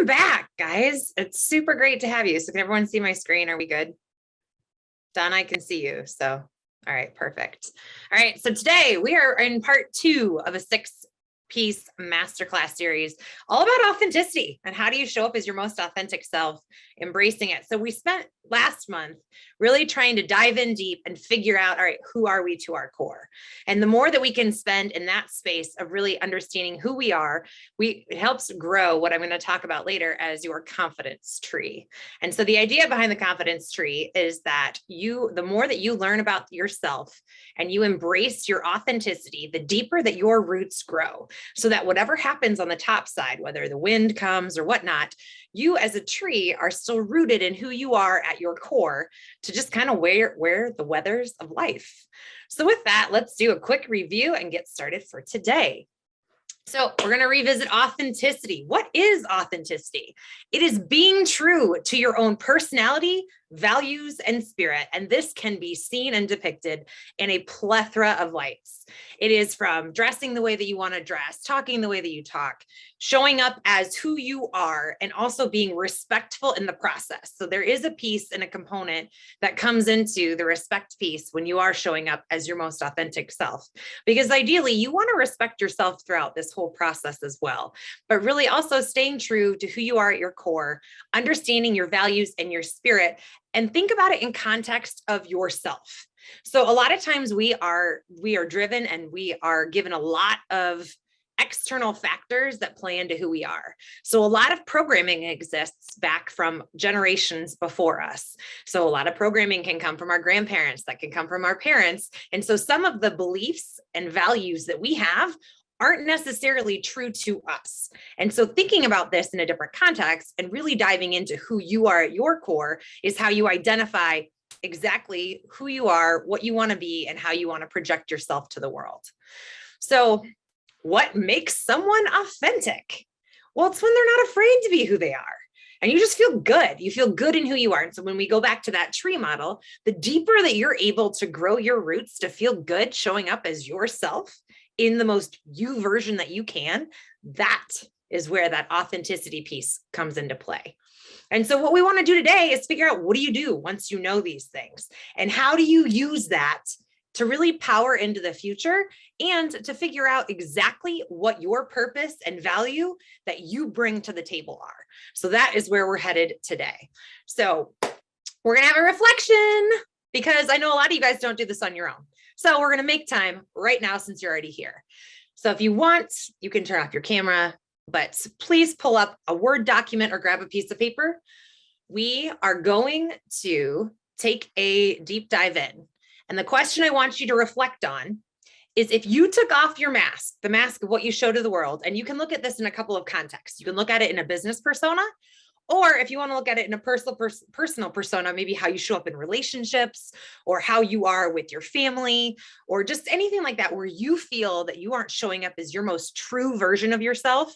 Welcome back, guys. It's super great to have you. So can everyone see my screen? Are we good? Don, I can see you. So, all right, perfect. All right, so today we are in part 2 of a 6-piece masterclass series all about authenticity and how do you show up as your most authentic self, embracing it. So we spent last month really trying to dive in deep and figure out, all right, who are we to our core? And the more that we can spend in that space of really understanding who we are, it helps grow what I'm going to talk about later as your confidence tree. And so the idea behind the confidence tree is that the more that you learn about yourself and you embrace your authenticity, the deeper that your roots grow, so that whatever happens on the top side, whether the wind comes or whatnot, you as a tree are still rooted in who you are at your core to just kind of wear the weathers of life. So with that, let's do a quick review and get started for today. So we're going to revisit authenticity. What is authenticity? It is being true to your own personality, values, and spirit. And this can be seen and depicted in a plethora of lights. It is from dressing the way that you want to dress, talking the way that you talk, showing up as who you are, and also being respectful in the process. So there is a piece and a component that comes into the respect piece when you are showing up as your most authentic self. Because ideally, you want to respect yourself throughout this whole process as well, but really also staying true to who you are at your core, understanding your values and your spirit, and think about it in context of yourself. So a lot of times we are driven and we are given a lot of external factors that play into who we are. So a lot of programming exists back from generations before us. So a lot of programming can come from our grandparents, that can come from our parents. And so some of the beliefs and values that we have aren't necessarily true to us. And so thinking about this in a different context and really diving into who you are at your core is how you identify exactly who you are, what you want to be, and how you want to project yourself to the world. So what makes someone authentic? Well, it's when they're not afraid to be who they are. And you just feel good. You feel good in who you are. And so when we go back to that tree model, the deeper that you're able to grow your roots to feel good showing up as yourself in the most you version that you can, that is where that authenticity piece comes into play. And so what we want to do today is figure out, what do you do once you know these things? And how do you use that to really power into the future and to figure out exactly what your purpose and value that you bring to the table are. So that is where we're headed today. So we're going to have a reflection, because I know a lot of you guys don't do this on your own. So we're going to make time right now since you're already here. So if you want, you can turn off your camera, but please pull up a Word document or grab a piece of paper. We are going to take a deep dive in. And the question I want you to reflect on is, if you took off your mask, the mask of what you show to the world, and you can look at this in a couple of contexts. You can look at it in a business persona, or if you want to look at it in a personal persona, maybe how you show up in relationships, or how you are with your family, or just anything like that, where you feel that you aren't showing up as your most true version of yourself.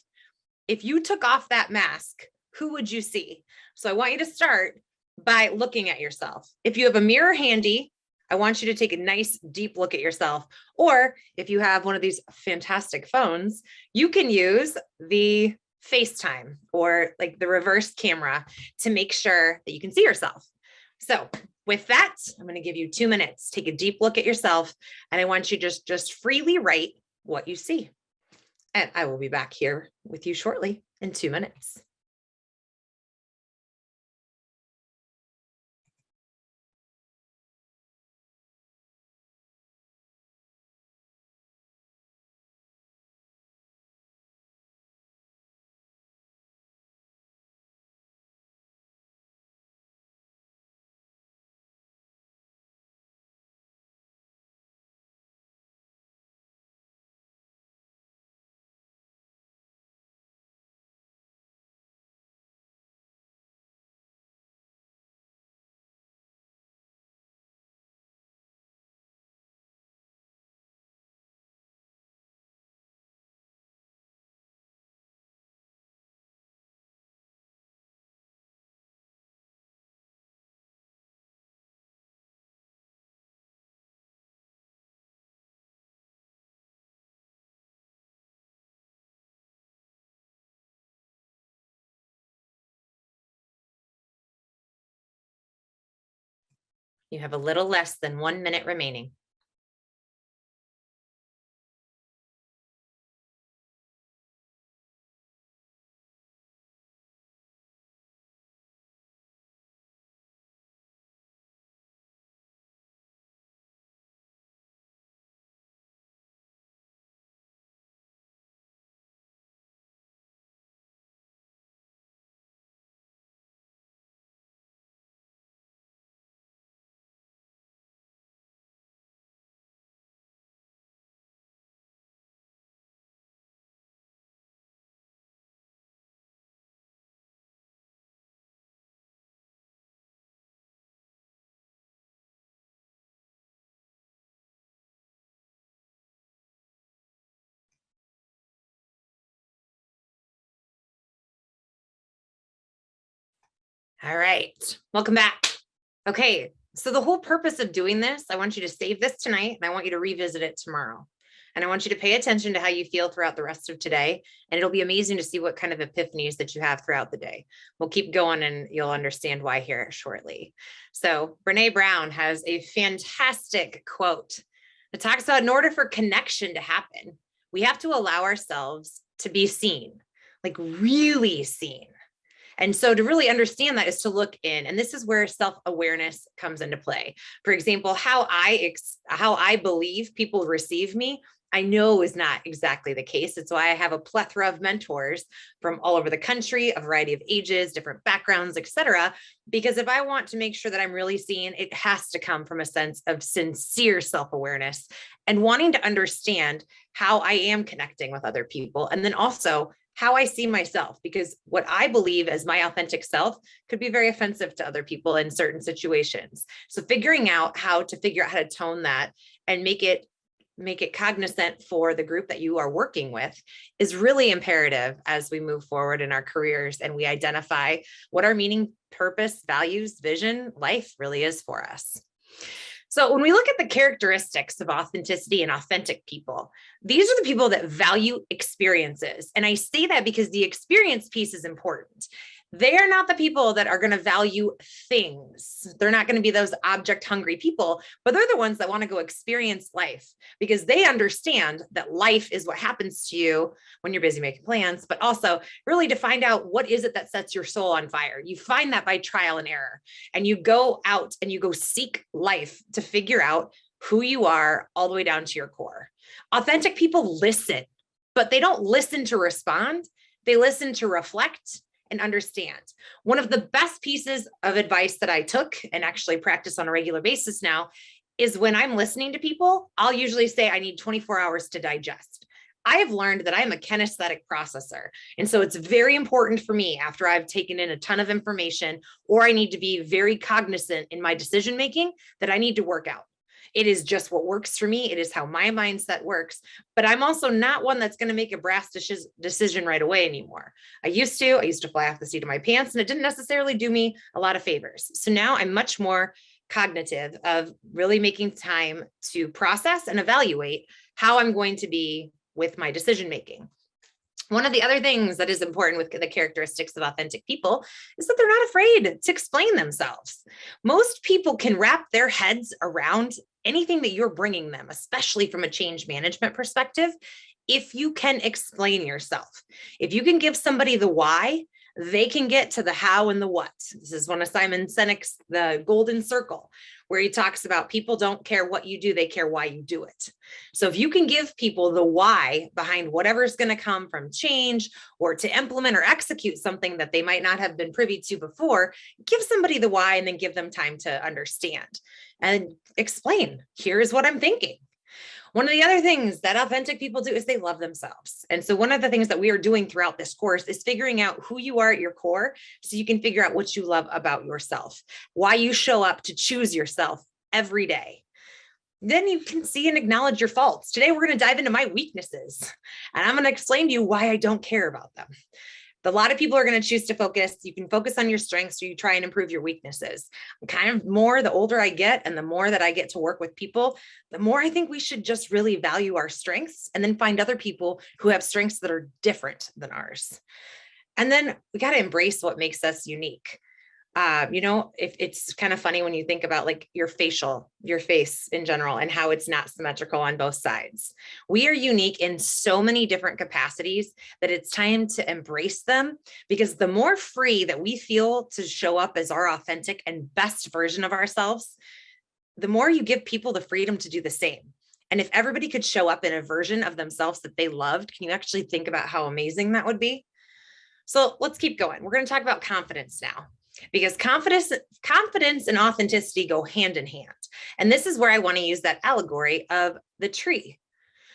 If you took off that mask, who would you see? So I want you to start by looking at yourself. If you have a mirror handy, I want you to take a nice deep look at yourself. Or if you have one of these fantastic phones, you can use the FaceTime or like the reverse camera to make sure that you can see yourself. So with that, I'm going to give you 2 minutes. Take a deep look at yourself, and I want you to just freely write what you see. And I will be back here with you shortly in 2 minutes. You have a little less than 1 minute remaining. All right, welcome back. Okay, so the whole purpose of doing this, I want you to save this tonight and I want you to revisit it tomorrow. And I want you to pay attention to how you feel throughout the rest of today. And it'll be amazing to see what kind of epiphanies that you have throughout the day. We'll keep going and you'll understand why here shortly. So Brene Brown has a fantastic quote that talks about, in order for connection to happen, we have to allow ourselves to be seen, like really seen. And so to really understand that is to look in, and this is where self-awareness comes into play. For example, how I believe people receive me, I know is not exactly the case. It's why I have a plethora of mentors from all over the country, a variety of ages, different backgrounds, etc. Because if I want to make sure that I'm really seen, it has to come from a sense of sincere self-awareness and wanting to understand how I am connecting with other people. And then also how I see myself, because what I believe as my authentic self could be very offensive to other people in certain situations. So figuring out how to tone that and make it cognizant for the group that you are working with is really imperative as we move forward in our careers and we identify what our meaning, purpose, values, vision, life really is for us. So when we look at the characteristics of authenticity and authentic people, these are the people that value experiences. And I say that because the experience piece is important. They are not the people that are going to value things. They're not going to be those object hungry people, but they're the ones that want to go experience life because they understand that life is what happens to you when you're busy making plans, but also really to find out what is it that sets your soul on fire. You find that by trial and error, and you go out and you go seek life to figure out who you are all the way down to your core. Authentic people listen, but they don't listen to respond. They listen to reflect and understand. One of the best pieces of advice that I took and actually practice on a regular basis now is when I'm listening to people, I'll usually say I need 24 hours to digest. I have learned that I'm a kinesthetic processor. And so it's very important for me after I've taken in a ton of information, or I need to be very cognizant in my decision-making, that I need to work out. It is just what works for me. It is how my mindset works. But I'm also not one that's going to make a brass decision right away anymore. I used to fly off the seat of my pants, and it didn't necessarily do me a lot of favors. So now I'm much more cognitive of really making time to process and evaluate how I'm going to be with my decision making. One of the other things that is important with the characteristics of authentic people is that they're not afraid to explain themselves. Most people can wrap their heads around anything that you're bringing them, especially from a change management perspective, if you can explain yourself. If you can give somebody the why, they can get to the how and the what. This is one of Simon Sinek's The Golden Circle, where he talks about people don't care what you do, they care why you do it. So if you can give people the why behind whatever's going to come from change or to implement or execute something that they might not have been privy to before, give somebody the why and then give them time to understand and explain, here's what I'm thinking. One of the other things that authentic people do is they love themselves. And so one of the things that we are doing throughout this course is figuring out who you are at your core so you can figure out what you love about yourself, why you show up to choose yourself every day. Then you can see and acknowledge your faults. Today, we're going to dive into my weaknesses, and I'm going to explain to you why I don't care about them. A lot of people are going to choose to focus. You can focus on your strengths, or you try and improve your weaknesses. Kind of more, the older I get and the more that I get to work with people, the more I think we should just really value our strengths and then find other people who have strengths that are different than ours. And then we got to embrace what makes us unique. If it's kind of funny when you think about like your face in general, and how it's not symmetrical on both sides. We are unique in so many different capacities that it's time to embrace them, because the more free that we feel to show up as our authentic and best version of ourselves, the more you give people the freedom to do the same. And if everybody could show up in a version of themselves that they loved, can you actually think about how amazing that would be? So let's keep going. We're going to talk about confidence now, because confidence and authenticity go hand in hand. And this is where I want to use that allegory of the tree.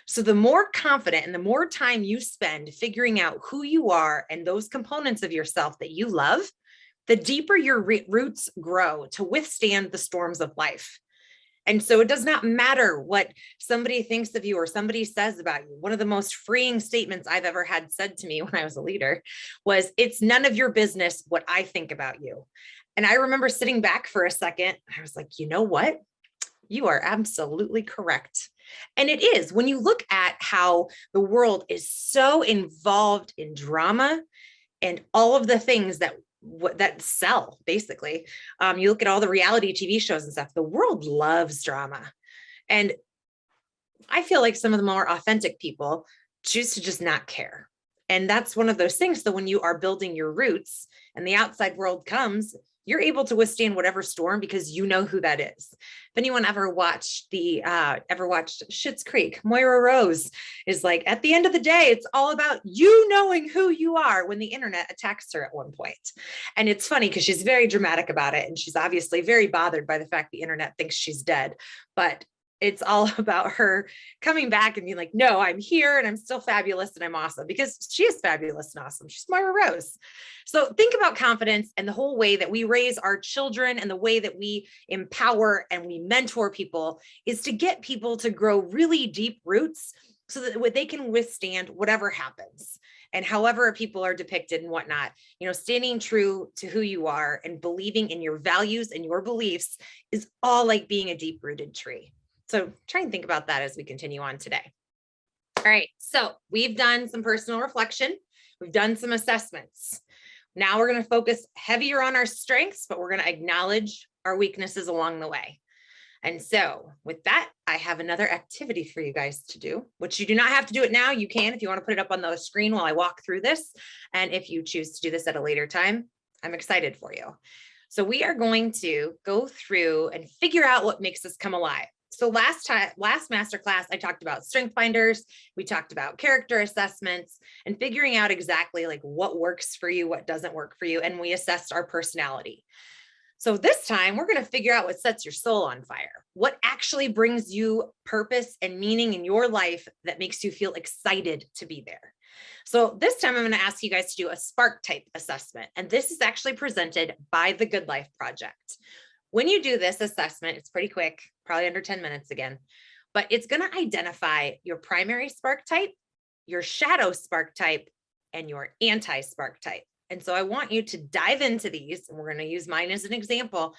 So the more confident and the more time you spend figuring out who you are and those components of yourself that you love, the deeper your roots grow to withstand the storms of life. And so it does not matter what somebody thinks of you or somebody says about you. One of the most freeing statements I've ever had said to me when I was a leader was, "It's none of your business what I think about you." And I remember sitting back for a second. I was like, you know what? You are absolutely correct. And it is, when you look at how the world is so involved in drama and all of the things that sell, basically. You look at all the reality TV shows and stuff, the world loves drama. And I feel like some of the more authentic people choose to just not care. And that's one of those things. So when you are building your roots and the outside world comes, you're able to withstand whatever storm because you know who that is. If anyone ever watched Schitt's Creek, Moira Rose is like, at the end of the day, it's all about you knowing who you are, when the internet attacks her at one point. And it's funny because she's very dramatic about it. And she's obviously very bothered by the fact the internet thinks she's dead. But it's all about her coming back and being like, no, I'm here and I'm still fabulous and I'm awesome, because she is fabulous and awesome. She's Moira Rose. So think about confidence and the whole way that we raise our children and the way that we empower and we mentor people is to get people to grow really deep roots so that they can withstand whatever happens. And however people are depicted and whatnot, standing true to who you are and believing in your values and your beliefs is all like being a deep rooted tree. So try and think about that as we continue on today. All right, so we've done some personal reflection. We've done some assessments. Now we're going to focus heavier on our strengths, but we're going to acknowledge our weaknesses along the way. And so with that, I have another activity for you guys to do, which you do not have to do it now. You can, if you want to put it up on the screen while I walk through this. And if you choose to do this at a later time, I'm excited for you. So we are going to go through and figure out what makes us come alive. So last masterclass, I talked about strength finders. We talked about character assessments and figuring out exactly like what works for you, what doesn't work for you. And we assessed our personality. So this time we're going to figure out what sets your soul on fire, what actually brings you purpose and meaning in your life that makes you feel excited to be there. So this time I'm going to ask you guys to do a spark type assessment. And this is actually presented by the Good Life Project. When you do this assessment, it's pretty quick, probably under 10 minutes again, but it's going to identify your primary spark type, your shadow spark type, and your anti-spark type. And so I want you to dive into these, and we're going to use mine as an example,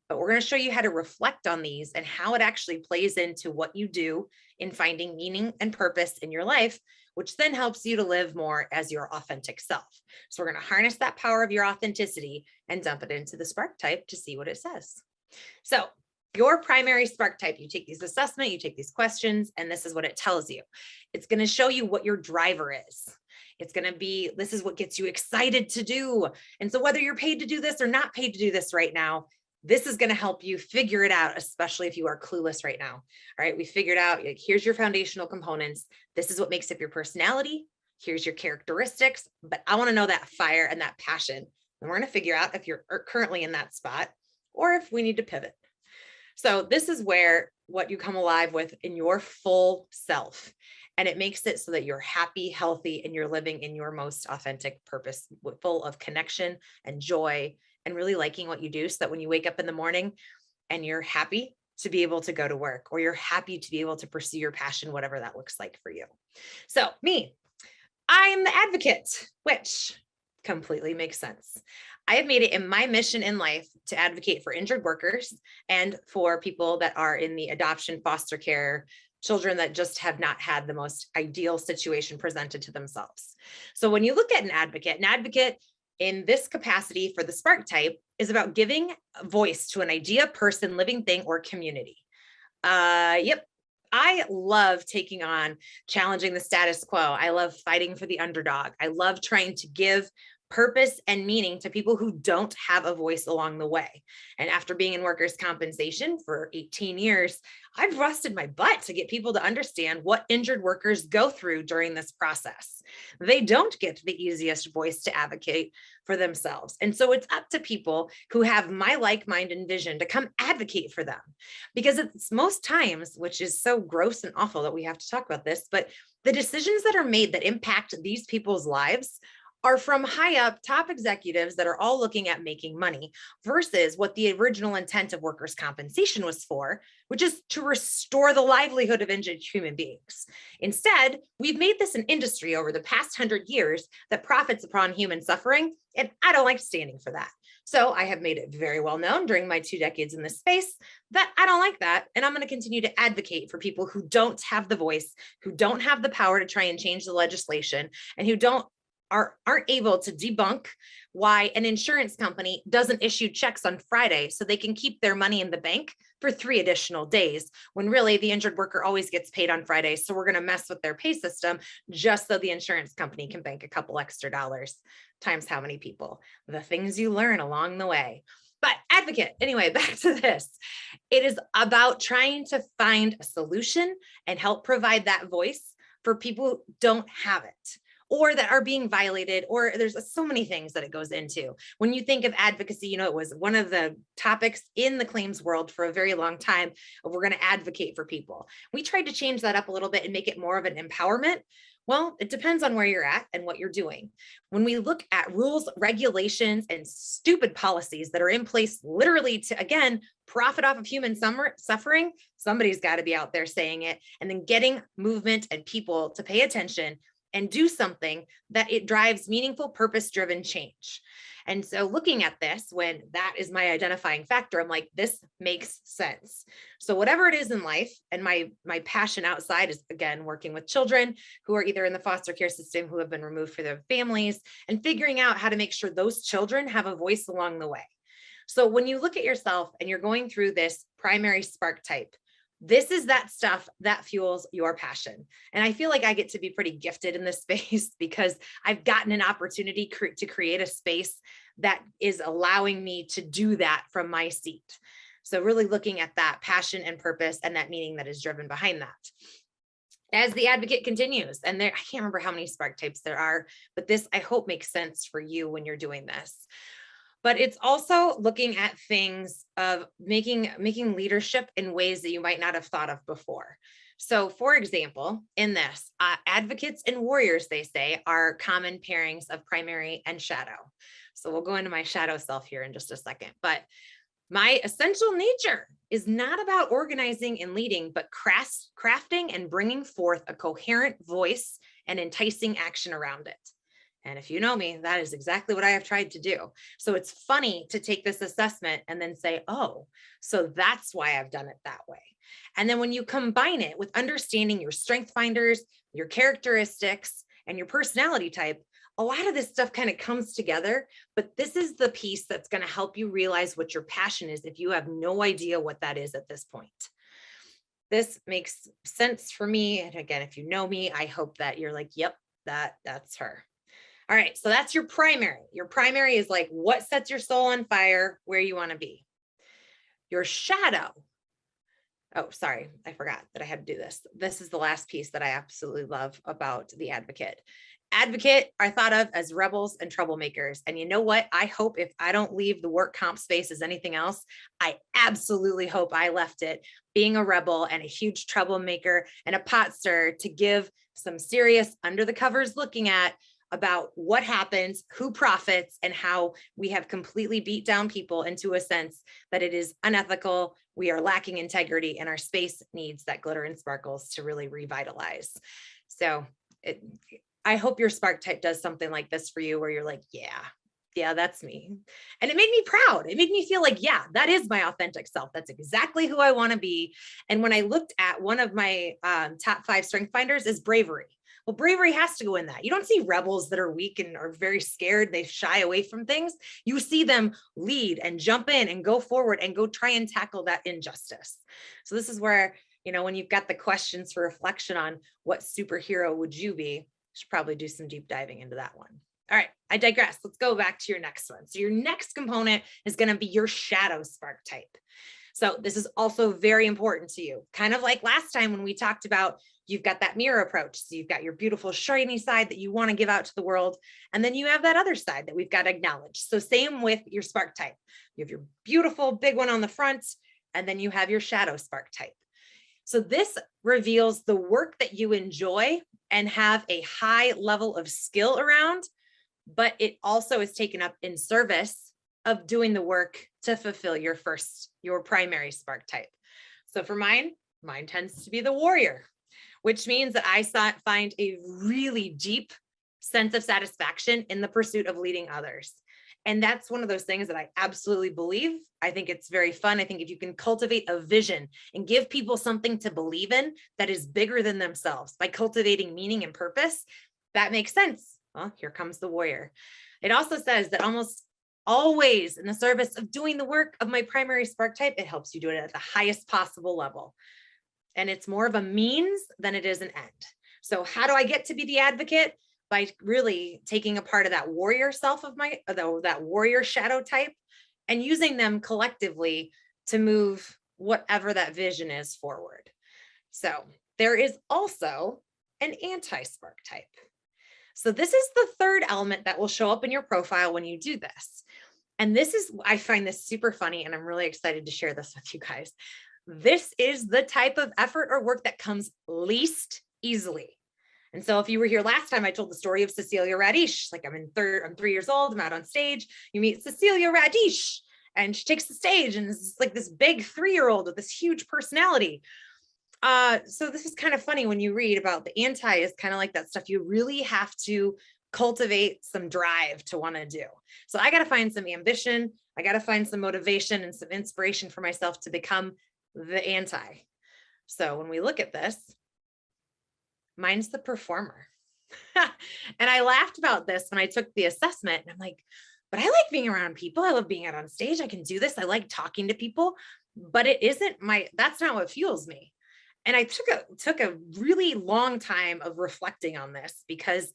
but we're going to show you how to reflect on these and how it actually plays into what you do in finding meaning and purpose in your life, which then helps you to live more as your authentic self. So we're going to harness that power of your authenticity and dump it into the spark type to see what it says. So your primary spark type, you take these assessments, you take these questions, and this is what it tells you. It's going to show you what your driver is. It's going to be, this is what gets you excited to do. And so whether you're paid to do this or not paid to do this right now, this is going to help you figure it out, especially if you are clueless right now. All right, we figured out, like, here's your foundational components. This is what makes up your personality. Here's your characteristics, but I want to know that fire and that passion. And we're going to figure out if you're currently in that spot or if we need to pivot. So this is where what you come alive with in your full self. And it makes it so that you're happy, healthy, and you're living in your most authentic purpose, full of connection and joy and really liking what you do, so that when you wake up in the morning and you're happy to be able to go to work, or you're happy to be able to pursue your passion, whatever that looks like for you. So me, I'm the advocate, which completely makes sense. I have made it in my mission in life to advocate for injured workers and for people that are in the adoption, foster care, children that just have not had the most ideal situation presented to themselves. So when you look at an advocate in this capacity for the spark type is about giving a voice to an idea, person, living thing, or community. Yep. I love taking on challenging the status quo. I love fighting for the underdog. I love trying to give purpose and meaning to people who don't have a voice along the way. And after being in workers' compensation for 18 years, I've busted my butt to get people to understand what injured workers go through during this process. They don't get the easiest voice to advocate for themselves. And so it's up to people who have my like mind and vision to come advocate for them. Because it's most times, which is so gross and awful that we have to talk about this, but the decisions that are made that impact these people's lives are from high up top executives that are all looking at making money versus what the original intent of workers' compensation was for, which is to restore the livelihood of injured human beings. Instead, we've made this an industry over the past 100 years that profits upon human suffering, and I don't like standing for that. So I have made it very well known during my 2 decades in this space that I don't like that. And I'm going to continue to advocate for people who don't have the voice, who don't have the power to try and change the legislation, and who aren't able to debunk why an insurance company doesn't issue checks on Friday so they can keep their money in the bank for 3 additional days, when really the injured worker always gets paid on Friday. So we're going to mess with their pay system just so the insurance company can bank a couple extra dollars times how many people. The things you learn along the way. But advocate, anyway, back to this. It is about trying to find a solution and help provide that voice for people who don't have it, or that are being violated, or there's so many things that it goes into. When you think of advocacy, it was one of the topics in the claims world for a very long time of we're going to advocate for people. We tried to change that up a little bit and make it more of an empowerment. Well, it depends on where you're at and what you're doing. When we look at rules, regulations, and stupid policies that are in place literally to, again, profit off of human suffering, somebody's got to be out there saying it, and then getting movement and people to pay attention and do something that it drives meaningful, purpose-driven change. And so looking at this, when that is my identifying factor, I'm like, this makes sense. So whatever it is in life, and my passion outside is, again, working with children who are either in the foster care system, who have been removed for their families, and figuring out how to make sure those children have a voice along the way. So when you look at yourself and you're going through this primary spark type, this is that stuff that fuels your passion. And I feel like I get to be pretty gifted in this space because I've gotten an opportunity to create a space that is allowing me to do that from my seat. So really looking at that passion and purpose and that meaning that is driven behind that. As the advocate continues, and I can't remember how many spark types there are, but this I hope makes sense for you when you're doing this. But it's also looking at things of making leadership in ways that you might not have thought of before. So for example, in this, advocates and warriors, they say, are common pairings of primary and shadow. So we'll go into my shadow self here in just a second. But my essential nature is not about organizing and leading, but crafting and bringing forth a coherent voice and enticing action around it. And if you know me, that is exactly what I have tried to do. So it's funny to take this assessment and then say, oh, so that's why I've done it that way. And then when you combine it with understanding your strength finders, your characteristics, and your personality type, a lot of this stuff kind of comes together. But this is the piece that's going to help you realize what your passion is if you have no idea what that is at this point. This makes sense for me. And again, if you know me, I hope that you're like, yep, that's her. All right, so that's your primary. Your primary is like what sets your soul on fire, where you want to be. Your shadow. Oh, sorry, I forgot that I had to do this. This is the last piece that I absolutely love about the advocate. Advocate are thought of as rebels and troublemakers. And you know what? I hope if I don't leave the work comp space as anything else, I absolutely hope I left it being a rebel and a huge troublemaker and a pot stirrer to give some serious under the covers looking at about what happens, who profits, and how we have completely beat down people into a sense that it is unethical. We are lacking integrity, and our space needs that glitter and sparkles to really revitalize. So I hope your spark type does something like this for you, where you're like, yeah, that's me. And it made me proud. It made me feel like, yeah, that is my authentic self. That's exactly who I want to be. And when I looked at one of my top 5 strength finders is bravery. Well, bravery has to go in that. You don't see rebels that are weak and are very scared. They shy away from things. You see them lead and jump in and go forward and go try and tackle that injustice. So this is where, when you've got the questions for reflection on what superhero would you be, you should probably do some deep diving into that one. All right, I digress. Let's go back to your next one. So your next component is going to be your shadow spark type. So this is also very important to you. Kind of like last time when we talked about you've got that mirror approach. So you've got your beautiful shiny side that you want to give out to the world. And then you have that other side that we've got to acknowledge. So same with your spark type. You have your beautiful big one on the front, and then you have your shadow spark type. So this reveals the work that you enjoy and have a high level of skill around, but it also is taken up in service of doing the work to fulfill your primary spark type. So for mine tends to be the warrior, which means that I find a really deep sense of satisfaction in the pursuit of leading others. And that's one of those things that I absolutely believe. I think it's very fun. I think if you can cultivate a vision and give people something to believe in that is bigger than themselves by cultivating meaning and purpose, that makes sense. Well, here comes the warrior. It also says that almost always in the service of doing the work of my primary spark type, it helps you do it at the highest possible level. And it's more of a means than it is an end. So how do I get to be the advocate? By really taking a part of that warrior self of that warrior shadow type and using them collectively to move whatever that vision is forward. So there is also an anti-spark type. So this is the third element that will show up in your profile when you do this. And I find this super funny, and I'm really excited to share this with you guys. This is the type of effort or work that comes least easily. And so if you were here last time, I told the story of Cecilia Radish. Like I'm 3 years old, I'm out on stage. You meet Cecilia Radish, and she takes the stage, and it's like this big 3-year-old with this huge personality. So this is kind of funny when you read about the anti is kind of like that stuff. You really have to cultivate some drive to want to do. So I got to find some ambition. I got to find some motivation and some inspiration for myself to become the anti. So when we look at this, mine's the performer. And I laughed about this when I took the assessment, and I'm like, but I like being around people. I love being out on stage. I can do this. I like talking to people, but that's not what fuels me. And I took a really long time of reflecting on this, because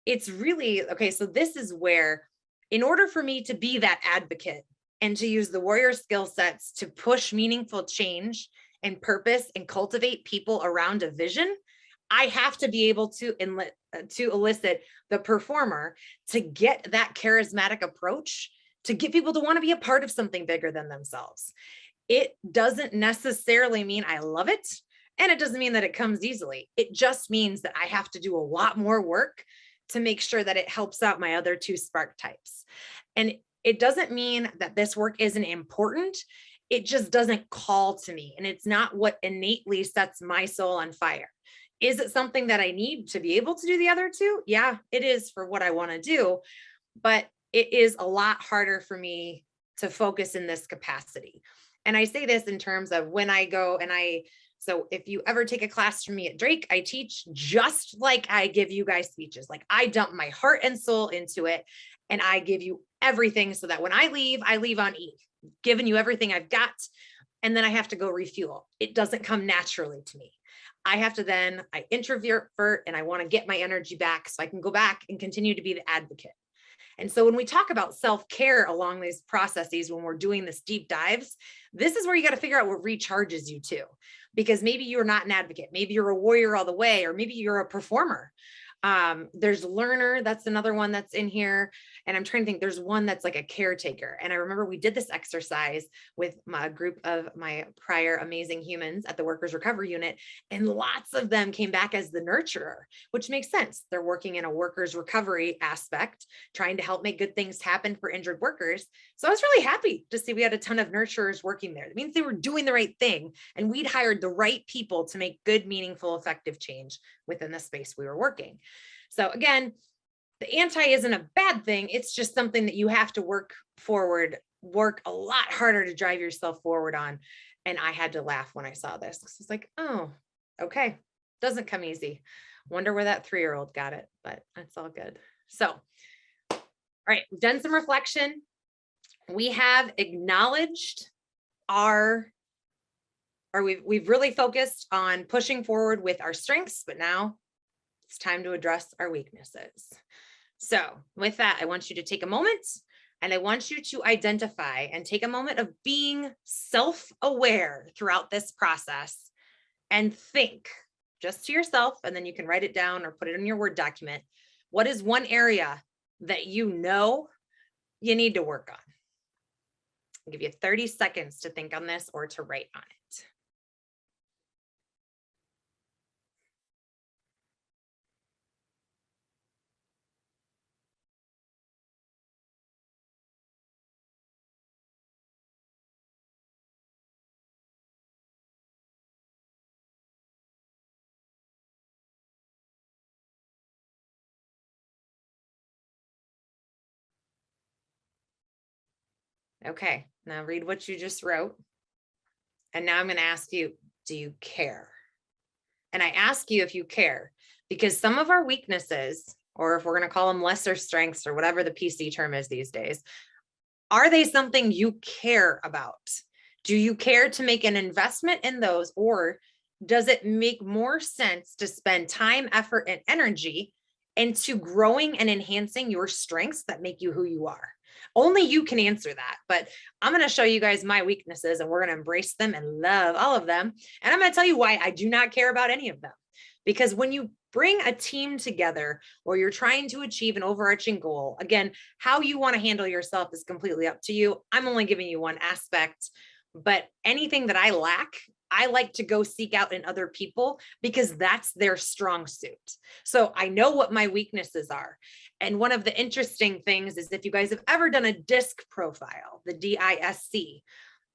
it's really, okay, so this is where, in order for me to be that advocate and to use the warrior skill sets to push meaningful change and purpose and cultivate people around a vision, I have to be able to elicit the performer to get that charismatic approach, to get people to want to be a part of something bigger than themselves. It doesn't necessarily mean I love it, and it doesn't mean that it comes easily. It just means that I have to do a lot more work to make sure that it helps out my other 2 spark types. And it doesn't mean that this work isn't important. It just doesn't call to me, and it's not what innately sets my soul on fire. Is it something that I need to be able to do the other 2? Yeah, it is for what I want to do, but it is a lot harder for me to focus in this capacity. And I say this in terms of when I go so if you ever take a class from me at Drake, I teach just like I give you guys speeches. Like I dump my heart and soul into it, and I give you everything so that when I leave on E, giving you everything I've got, and then I have to go refuel. It doesn't come naturally to me. I introvert and I want to get my energy back so I can go back and continue to be the advocate. And so when we talk about self-care along these processes, when we're doing this deep dives, this is where you got to figure out what recharges you too, because maybe you're not an advocate. Maybe you're a warrior all the way, or maybe you're a performer. There's learner. That's another one that's in here. And I'm trying to think, there's one that's like a caretaker. And I remember we did this exercise with my group of my prior amazing humans at the workers recovery unit. And lots of them came back as the nurturer, which makes sense. They're working in a workers recovery aspect, trying to help make good things happen for injured workers. So I was really happy to see we had a ton of nurturers working there. It means they were doing the right thing, and we'd hired the right people to make good, meaningful, effective change within the space we were working. So again, the anti isn't a bad thing. It's just something that you have to work a lot harder to drive yourself forward on. And I had to laugh when I saw this. It's like, oh, okay. Doesn't come easy. Wonder where that 3-year-old got it, but that's all good. So, all right, we've done some reflection. We have acknowledged we've really focused on pushing forward with our strengths, but now it's time to address our weaknesses. So with that, I want you to take a moment and I want you to identify and take a moment of being self-aware throughout this process and think just to yourself, and then you can write it down or put it in your Word document. What is one area that you know you need to work on? I'll give you 30 seconds to think on this or to write on it. Okay, now read what you just wrote. And now I'm going to ask you, do you care? And I ask you if you care, because some of our weaknesses, or if we're going to call them lesser strengths or whatever the PC term is these days, are they something you care about? Do you care to make an investment in those, or does it make more sense to spend time, effort, and energy into growing and enhancing your strengths that make you who you are? Only you can answer that, but I'm going to show you guys my weaknesses and we're going to embrace them and love all of them. And I'm going to tell you why I do not care about any of them. Because when you bring a team together or you're trying to achieve an overarching goal, again, how you want to handle yourself is completely up to you. I'm only giving you one aspect, but anything that I lack, I like to go seek out in other people because that's their strong suit. So I know what my weaknesses are. And one of the interesting things is if you guys have ever done a DISC profile, the DISC,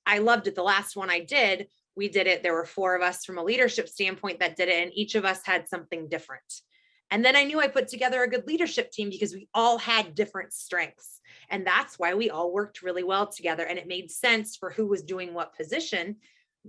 I loved it. The last one I did, we did it. There were 4 of us from a leadership standpoint that did it, and each of us had something different. And then I knew I put together a good leadership team because we all had different strengths. And that's why we all worked really well together. And it made sense for who was doing what position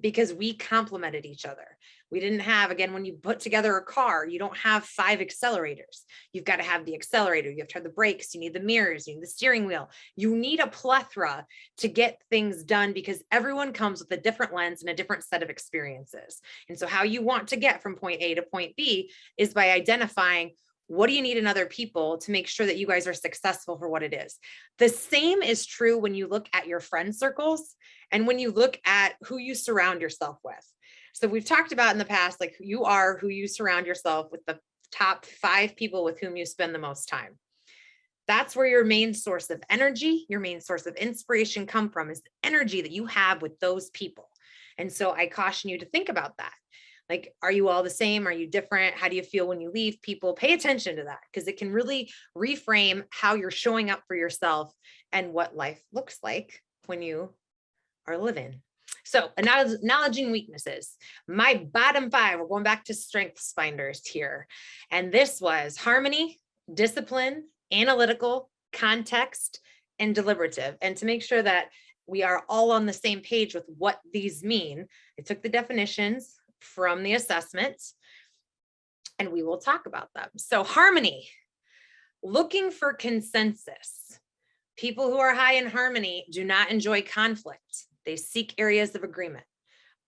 because we complemented each other. We didn't have, again, when you put together a car, you don't have 5 accelerators. You've got to have the accelerator, you have to have the brakes, you need the mirrors, you need the steering wheel. You need a plethora to get things done because everyone comes with a different lens and a different set of experiences. And so how you want to get from point A to point B is by identifying what do you need in other people to make sure that you guys are successful for what it is. The same is true when you look at your friend circles and when you look at who you surround yourself with. So we've talked about in the past, like you are who you surround yourself with, the top 5 people with whom you spend the most time. That's where your main source of energy, your main source of inspiration come from, is the energy that you have with those people. And so I caution you to think about that. Like, are you all the same? Are you different? How do you feel when you leave people? Pay attention to that because it can really reframe how you're showing up for yourself and what life looks like when you are living. So acknowledging weaknesses. My bottom 5, we're going back to strengths finders here. And this was harmony, discipline, analytical, context, and deliberative. And to make sure that we are all on the same page with what these mean, I took the definitions from the assessment and we will talk about them. So harmony, looking for consensus. People who are high in harmony do not enjoy conflict. They seek areas of agreement.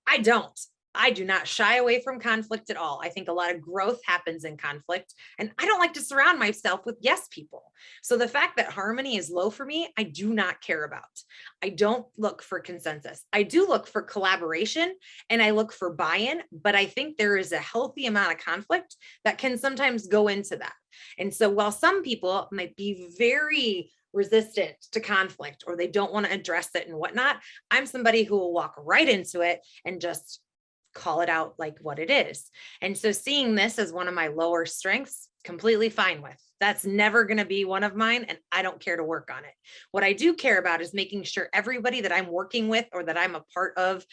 I don't. I do not shy away from conflict at all. I think a lot of growth happens in conflict, and I don't like to surround myself with yes people. So the fact that harmony is low for me, I do not care about. I don't look for consensus. I do look for collaboration and I look for buy-in, but I think there is a healthy amount of conflict that can sometimes go into that. And so while some people might be very resistant to conflict or they don't want to address it and whatnot, I'm somebody who will walk right into it and just call it out like what it is. And so seeing this as one of my lower strengths, completely fine with. That's never going to be one of mine, and I don't care to work on it. What I do care about is making sure everybody that I'm working with or that I'm a part of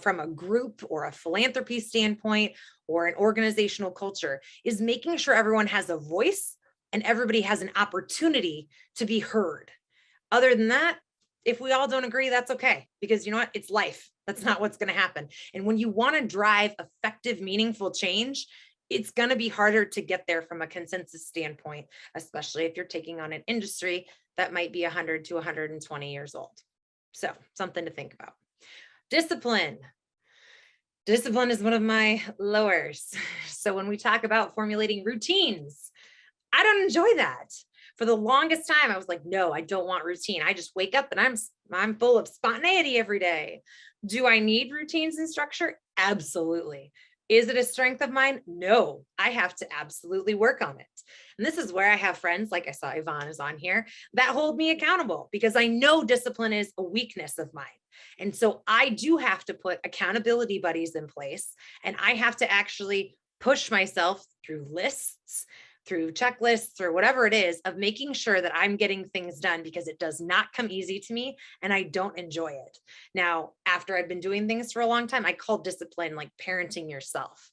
from a group or a philanthropy standpoint or an organizational culture is making sure everyone has a voice and everybody has an opportunity to be heard. Other than that, if we all don't agree, that's okay, because you know what? It's life. That's not what's going to happen. And when you want to drive effective, meaningful change, it's going to be harder to get there from a consensus standpoint, especially if you're taking on an industry that might be 100 to 120 years old. So something to think about. Discipline. Discipline is one of my lowers. So when we talk about formulating routines, I don't enjoy that. For the longest time, I was like, no, I don't want routine. I just wake up and I'm full of spontaneity every day. Do I need routines and structure? Absolutely. Is it a strength of mine? No, I have to absolutely work on it. And this is where I have friends, like I saw Yvonne is on here, that hold me accountable because I know discipline is a weakness of mine. And so I do have to put accountability buddies in place, and I have to actually push myself through lists, through checklists, or whatever it is, of making sure that I'm getting things done, because it does not come easy to me and I don't enjoy it. Now, after I've been doing things for a long time, I call discipline like parenting yourself.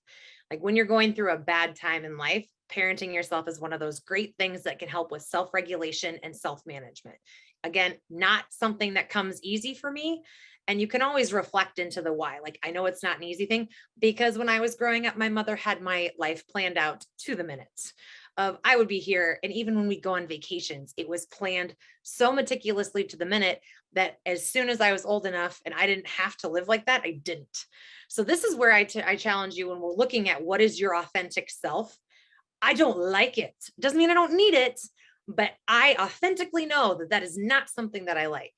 Like when you're going through a bad time in life, parenting yourself is one of those great things that can help with self-regulation and self-management. Again, not something that comes easy for me. And you can always reflect into the why. Like, I know it's not an easy thing because when I was growing up, my mother had my life planned out to the minute of I would be here. And even when we go on vacations, it was planned so meticulously to the minute that as soon as I was old enough and I didn't have to live like that, I didn't. So this is where I challenge you when we're looking at what is your authentic self. I don't like it. Doesn't mean I don't need it, but I authentically know that that is not something that I like.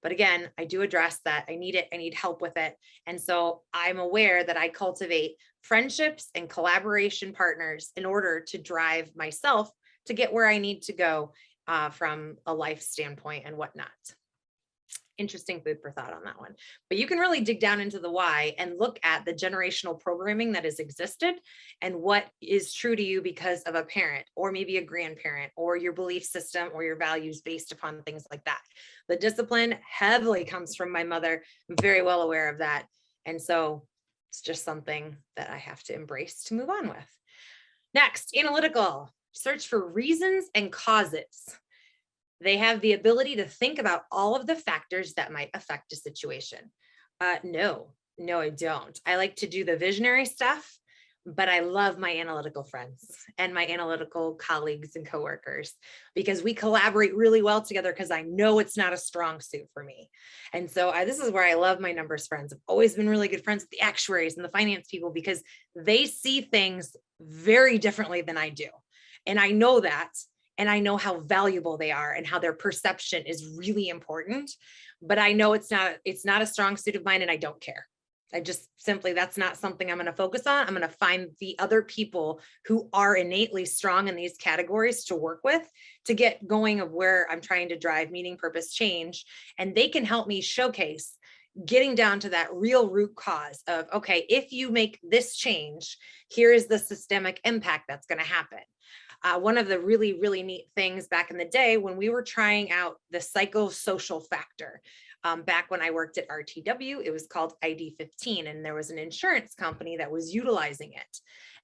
But again, I do address that. I need it. I need help with it. And so I'm aware that I cultivate friendships and collaboration partners in order to drive myself to get where I need to go from a life standpoint and whatnot. Interesting food for thought on that one. But you can really dig down into the why and look at the generational programming that has existed and what is true to you because of a parent or maybe a grandparent or your belief system or your values based upon things like that. The discipline heavily comes from my mother. I'm very well aware of that. And so it's just something that I have to embrace to move on with. Next, analytical. Search for reasons and causes. They have the ability to think about all of the factors that might affect a situation. No, I don't. I like to do the visionary stuff, but I love my analytical friends and my analytical colleagues and coworkers because we collaborate really well together because I know it's not a strong suit for me. And so this is where I love my numbers friends. I've always been really good friends with the actuaries and the finance people because they see things very differently than I do. And I know that. And I know how valuable they are and how their perception is really important, but I know it's not a strong suit of mine and I don't care. I just simply, that's not something I'm going to focus on. I'm going to find the other people who are innately strong in these categories to work with to get going of where I'm trying to drive meaning, purpose, change. And they can help me showcase getting down to that real root cause of, okay, if you make this change, here is the systemic impact that's going to happen. One of the really, really neat things back in the day when we were trying out the psychosocial factor, back when I worked at RTW, it was called ID15, and there was an insurance company that was utilizing it.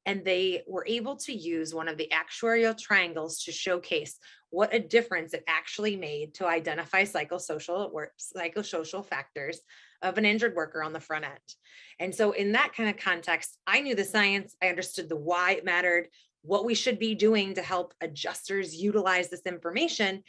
And they were able to use one of the actuarial triangles to showcase what a difference it actually made to identify psychosocial factors of an injured worker on the front end. And so in that kind of context, I knew the science, I understood the why it mattered, what we should be doing to help adjusters utilize this information,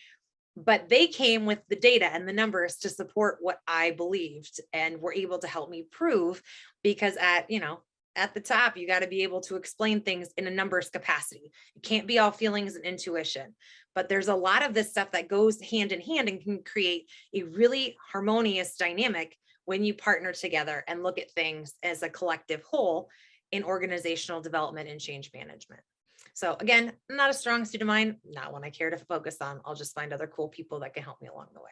but they came with the data and the numbers to support what I believed and were able to help me prove, because at the top, you got to be able to explain things in a numbers capacity. It can't be all feelings and intuition, but there's a lot of this stuff that goes hand in hand and can create a really harmonious dynamic when you partner together and look at things as a collective whole in organizational development and change management. So again, not a strong suit of mine, not one I care to focus on. I'll just find other cool people that can help me along the way.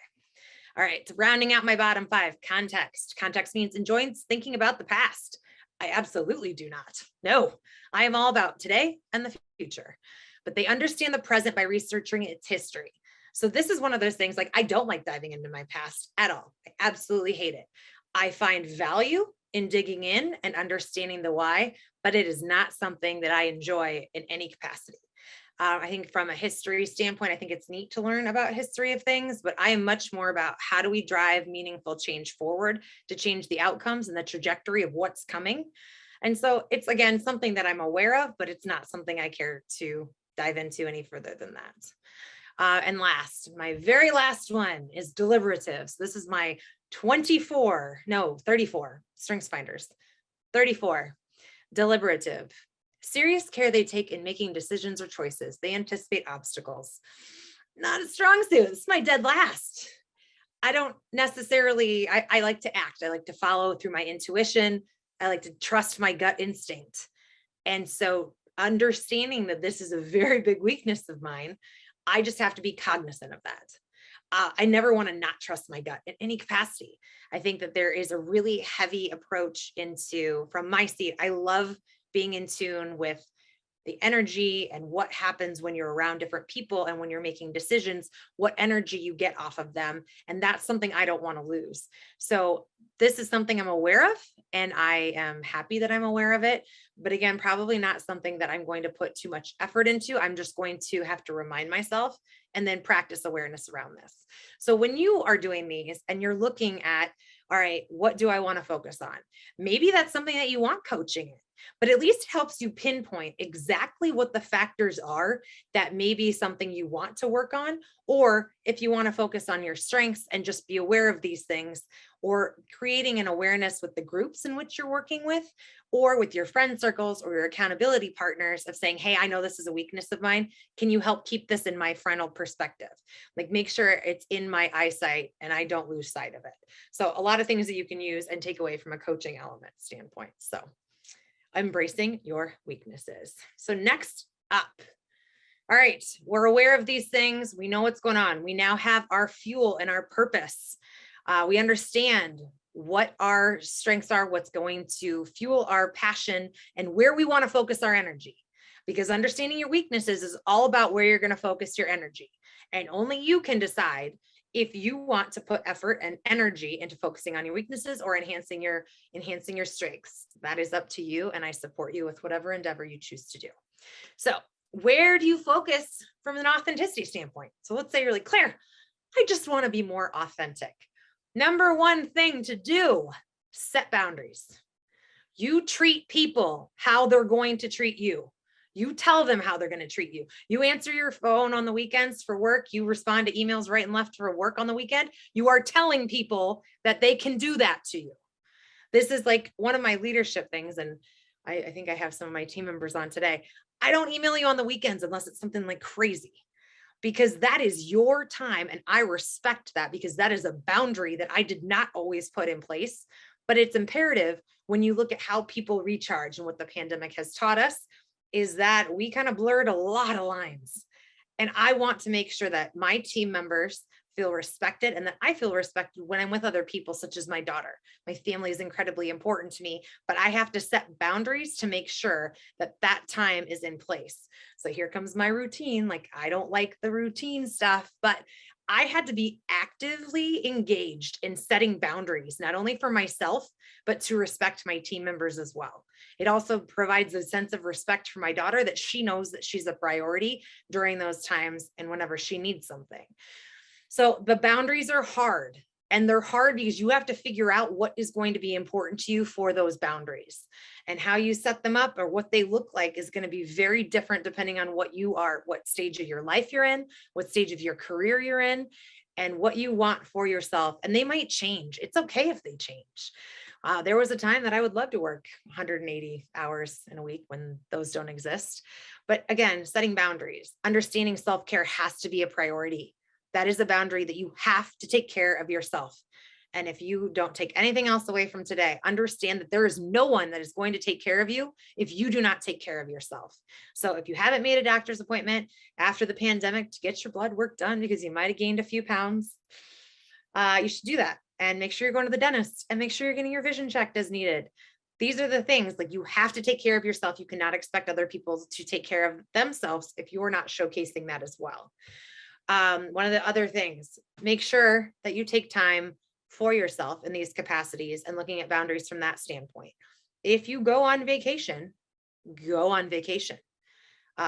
All right, rounding out my bottom 5, context. Context means enjoying thinking about the past. I absolutely do not. No, I am all about today and the future, but they understand the present by researching its history. So this is one of those things, like, I don't like diving into my past at all. I absolutely hate it. I find value in digging in and understanding the why, but it is not something that I enjoy in any capacity. I think from a history standpoint, I think it's neat to learn about history of things, but I am much more about how do we drive meaningful change forward to change the outcomes and the trajectory of what's coming. And so it's, again, something that I'm aware of, but it's not something I care to dive into any further than that. And last, my very last one is deliberatives. This is my 34 strengths finders. 34, deliberative. Serious care they take in making decisions or choices. They anticipate obstacles. Not a strong suit. This is my dead last. I don't necessarily, I like to act. I like to follow through my intuition. I like to trust my gut instinct. And so understanding that this is a very big weakness of mine, I just have to be cognizant of that. I never want to not trust my gut in any capacity. I think that there is a really heavy approach into, from my seat, I love being in tune with the energy and what happens when you're around different people and when you're making decisions, what energy you get off of them. And that's something I don't want to lose. So this is something I'm aware of, and I am happy that I'm aware of it. But again, probably not something that I'm going to put too much effort into. I'm just going to have to remind myself and then practice awareness around this. So when you are doing these and you're looking at, all right, what do I want to focus on? Maybe that's something that you want coaching in, but at least helps you pinpoint exactly what the factors are that may be something you want to work on, or if you want to focus on your strengths and just be aware of these things, or creating an awareness with the groups in which you're working with, or with your friend circles or your accountability partners of saying, hey, I know this is a weakness of mine. Can you help keep this in my frontal perspective? Like, make sure it's in my eyesight and I don't lose sight of it. So a lot of things that you can use and take away from a coaching element standpoint. So embracing your weaknesses. So next up, all right, we're aware of these things. We know what's going on. We now have our fuel and our purpose. We understand what our strengths are, what's going to fuel our passion, and where we want to focus our energy. Because understanding your weaknesses is all about where you're going to focus your energy. And only you can decide if you want to put effort and energy into focusing on your weaknesses or enhancing your strengths. That is up to you, and I support you with whatever endeavor you choose to do. So where do you focus from an authenticity standpoint? So let's say you're like, Claire, I just want to be more authentic. Number one thing to do, set boundaries. You treat people how they're going to treat you. You tell them how they're going to treat you. You answer your phone on the weekends for work. You respond to emails right and left for work on the weekend. You are telling people that they can do that to you. This is like one of my leadership things. And I think I have some of my team members on today. I don't email you on the weekends unless it's something like crazy, because that is your time. And I respect that, because that is a boundary that I did not always put in place, but it's imperative when you look at how people recharge. And what the pandemic has taught us is that we kind of blurred a lot of lines. And I want to make sure that my team members feel respected and that I feel respected when I'm with other people, such as my daughter. My family is incredibly important to me, but I have to set boundaries to make sure that that time is in place. So here comes my routine. Like, I don't like the routine stuff, but I had to be actively engaged in setting boundaries, not only for myself, but to respect my team members as well. It also provides a sense of respect for my daughter, that she knows that she's a priority during those times and whenever she needs something. So the boundaries are hard, and they're hard because you have to figure out what is going to be important to you for those boundaries, and how you set them up or what they look like is going to be very different depending on what you are, what stage of your life you're in, what stage of your career you're in, and what you want for yourself. And they might change. It's okay if they change. There was a time that I would love to work 180 hours in a week when those don't exist. But again, setting boundaries, understanding self-care has to be a priority. That is a boundary that you have to take care of yourself. And if you don't take anything else away from today, understand that there is no one that is going to take care of you if you do not take care of yourself. So if you haven't made a doctor's appointment after the pandemic to get your blood work done because you might have gained a few pounds, you should do that. And make sure you're going to the dentist, and make sure you're getting your vision checked as needed. These are the things, like, you have to take care of yourself. You cannot expect other people to take care of themselves if you're not showcasing that as well. One of the other things, make sure that you take time for yourself in these capacities and looking at boundaries from that standpoint. If you go on vacation, go on vacation.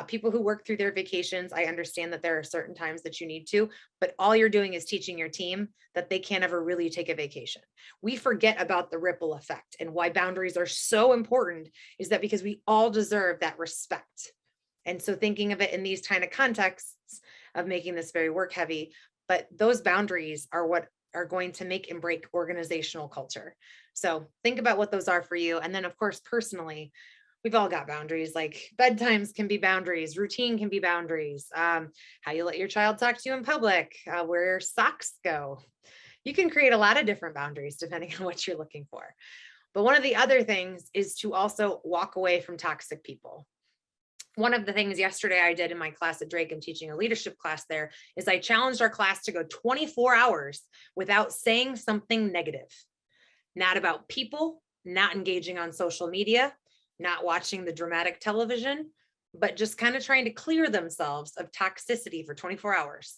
People who work through their vacations, I understand that there are certain times that you need to, but all you're doing is teaching your team that they can't ever really take a vacation. We forget about the ripple effect, and why boundaries are so important is that because we all deserve that respect. And so thinking of it in these kind of contexts of making this very work heavy, but those boundaries are what are going to make and break organizational culture. So think about what those are for you. And then of course, personally, we've all got boundaries, like bedtimes can be boundaries, routine can be boundaries, how you let your child talk to you in public, where socks go. You can create a lot of different boundaries depending on what you're looking for. But one of the other things is to also walk away from toxic people. One of the things yesterday I did in my class at Drake, I'm teaching a leadership class there, is I challenged our class to go 24 hours without saying something negative, not about people, not engaging on social media, not watching the dramatic television, but just kind of trying to clear themselves of toxicity for 24 hours.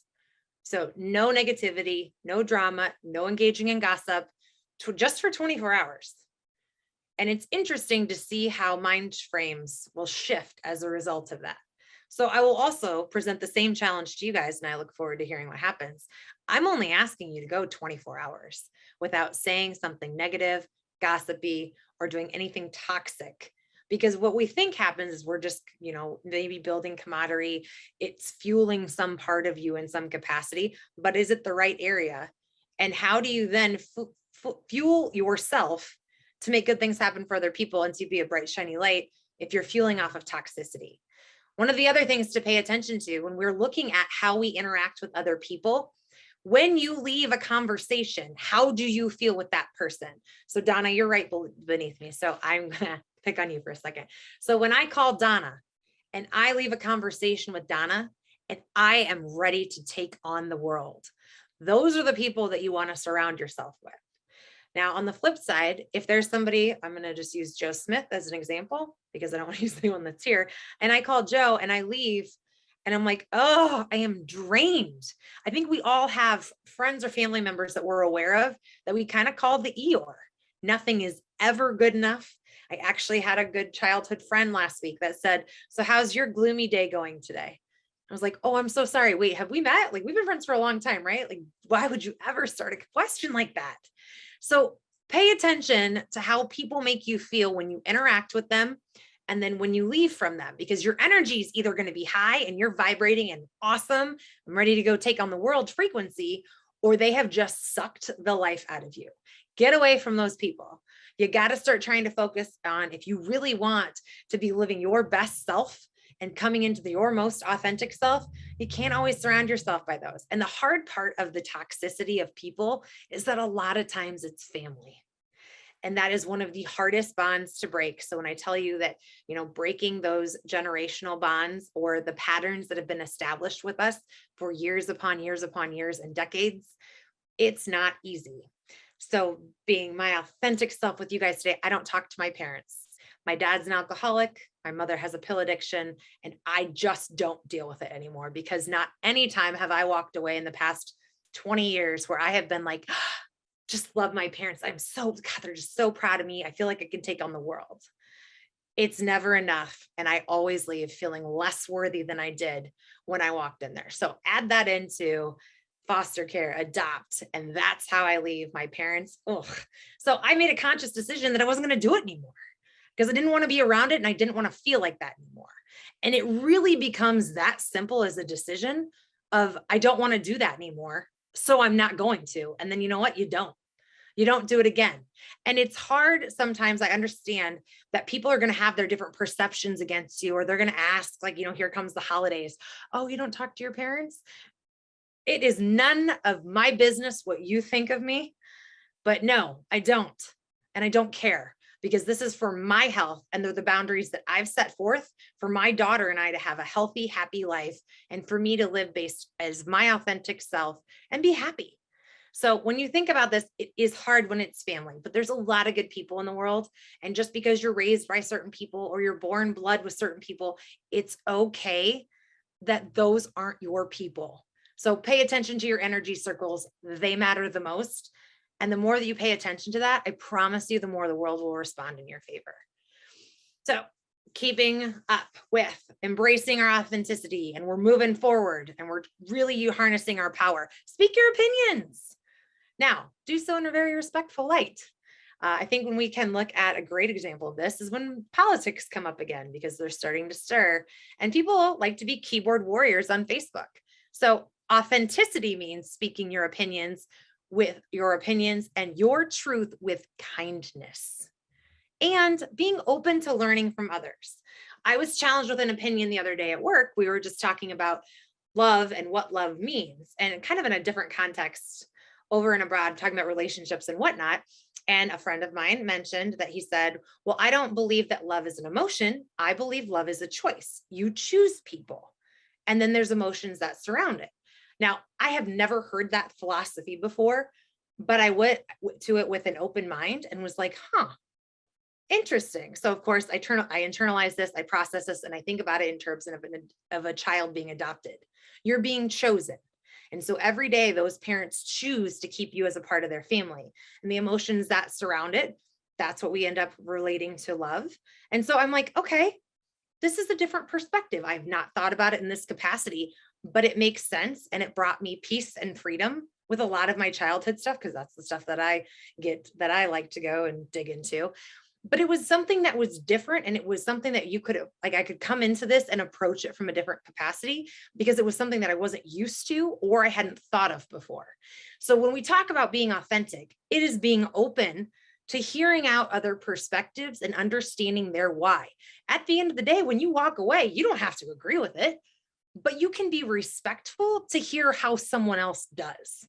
So no negativity, no drama, no engaging in gossip, just for 24 hours. And it's interesting to see how mind frames will shift as a result of that. So I will also present the same challenge to you guys, and I look forward to hearing what happens. I'm only asking you to go 24 hours without saying something negative, gossipy, or doing anything toxic. Because what we think happens is we're just, maybe building camaraderie. It's fueling some part of you in some capacity, but is it the right area? And how do you then fuel yourself to make good things happen for other people and to be a bright, shiny light if you're fueling off of toxicity? One of the other things to pay attention to when we're looking at how we interact with other people, when you leave a conversation, how do you feel with that person? So Donna, you're right beneath me. So I'm gonna pick on you for a second. So when I call Donna and I leave a conversation with Donna and I am ready to take on the world, those are the people that you want to surround yourself with. Now, on the flip side, if there's somebody, I'm going to just use Joe Smith as an example, because I don't want to use anyone that's here. And I call Joe and I leave and I'm like, oh, I am drained. I think we all have friends or family members that we're aware of that we kind of call the Eeyore. Nothing is ever good enough. I actually had a good childhood friend last week that said, so how's your gloomy day going today? I was like, oh, I'm so sorry. Wait, have we met? Like, we've been friends for a long time, right? Like, why would you ever start a question like that? So pay attention to how people make you feel when you interact with them and then when you leave from them, because your energy is either going to be high and you're vibrating and awesome, I'm ready to go take on the world frequency, or they have just sucked the life out of you. Get away from those people. You got to start trying to focus on, if you really want to be living your best self and coming into your most authentic self, you can't always surround yourself by those. And the hard part of the toxicity of people is that a lot of times it's family. And that is one of the hardest bonds to break. So when I tell you that, breaking those generational bonds or the patterns that have been established with us for years upon years upon years and decades, it's not easy. So being my authentic self with you guys today, I don't talk to my parents. My dad's an alcoholic. My mother has a pill addiction, and I just don't deal with it anymore, because not any time have I walked away in the past 20 years where I have been like, just love my parents. God, they're just so proud of me. I feel like I can take on the world. It's never enough. And I always leave feeling less worthy than I did when I walked in there. So add that into foster care, adopt, and that's how I leave my parents. Ugh. So I made a conscious decision that I wasn't going to do it anymore, because I didn't want to be around it and I didn't want to feel like that anymore. And it really becomes that simple as a decision of, I don't want to do that anymore, so I'm not going to. And then you know what? You don't do it again. And it's hard sometimes. I understand that people are going to have their different perceptions against you, or they're going to ask, like, here comes the holidays. Oh, you don't talk to your parents? It is none of my business what you think of me, but no, I don't. And I don't care, because this is for my health, and they're the boundaries that I've set forth for my daughter and I to have a healthy, happy life, and for me to live based as my authentic self and be happy. So when you think about this, it is hard when it's family, but there's a lot of good people in the world. And just because you're raised by certain people or you're born blood with certain people, it's okay that those aren't your people. So pay attention to your energy circles. They matter the most. And the more that you pay attention to that, I promise you, the more the world will respond in your favor. So keeping up with embracing our authenticity, and we're moving forward and we're really harnessing our power. Speak your opinions. Now, do so in a very respectful light. I think when we can look at a great example of this is when politics come up again, because they're starting to stir and people like to be keyboard warriors on Facebook. So authenticity means speaking your opinions and your truth with kindness and being open to learning from others. I was challenged with an opinion the other day at work. We were just talking about love and what love means, and kind of in a different context over and abroad, talking about relationships and whatnot. And a friend of mine mentioned that he said, well, I don't believe that love is an emotion. I believe love is a choice. You choose people, and then there's emotions that surround it. Now, I have never heard that philosophy before, but I went to it with an open mind and was like, interesting. So of course I internalize this, I process this, and I think about it in terms of a child being adopted. You're being chosen. And so every day those parents choose to keep you as a part of their family, and the emotions that surround it, that's what we end up relating to love. And so I'm like, okay, this is a different perspective. I've not thought about it in this capacity, but it makes sense. And it brought me peace and freedom with a lot of my childhood stuff, because that's the stuff that I like to go and dig into. But it was something that was different. And it was something that I could come into this and approach it from a different capacity, because it was something that I wasn't used to or I hadn't thought of before. So when we talk about being authentic, it is being open to hearing out other perspectives and understanding their why. At the end of the day, when you walk away, you don't have to agree with it, but you can be respectful to hear how someone else does.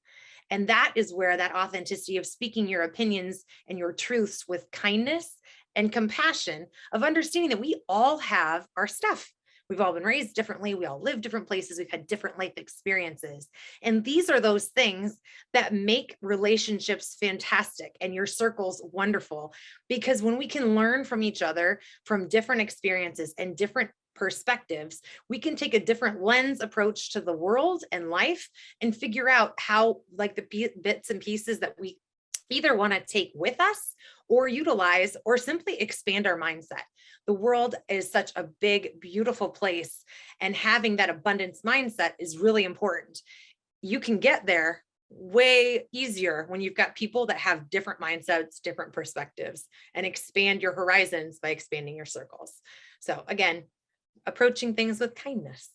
And that is where that authenticity of speaking your opinions and your truths with kindness and compassion, of understanding that we all have our stuff. We've all been raised differently. We all live different places. We've had different life experiences. And these are those things that make relationships fantastic and your circles wonderful, because when we can learn from each other from different experiences and different perspectives, we can take a different lens approach to the world and life and figure out how, like, the bits and pieces that we either want to take with us or utilize or simply expand our mindset. The world is such a big, beautiful place, and having that abundance mindset is really important. You can get there way easier when you've got people that have different mindsets, different perspectives, and expand your horizons by expanding your circles. So again, approaching things with kindness.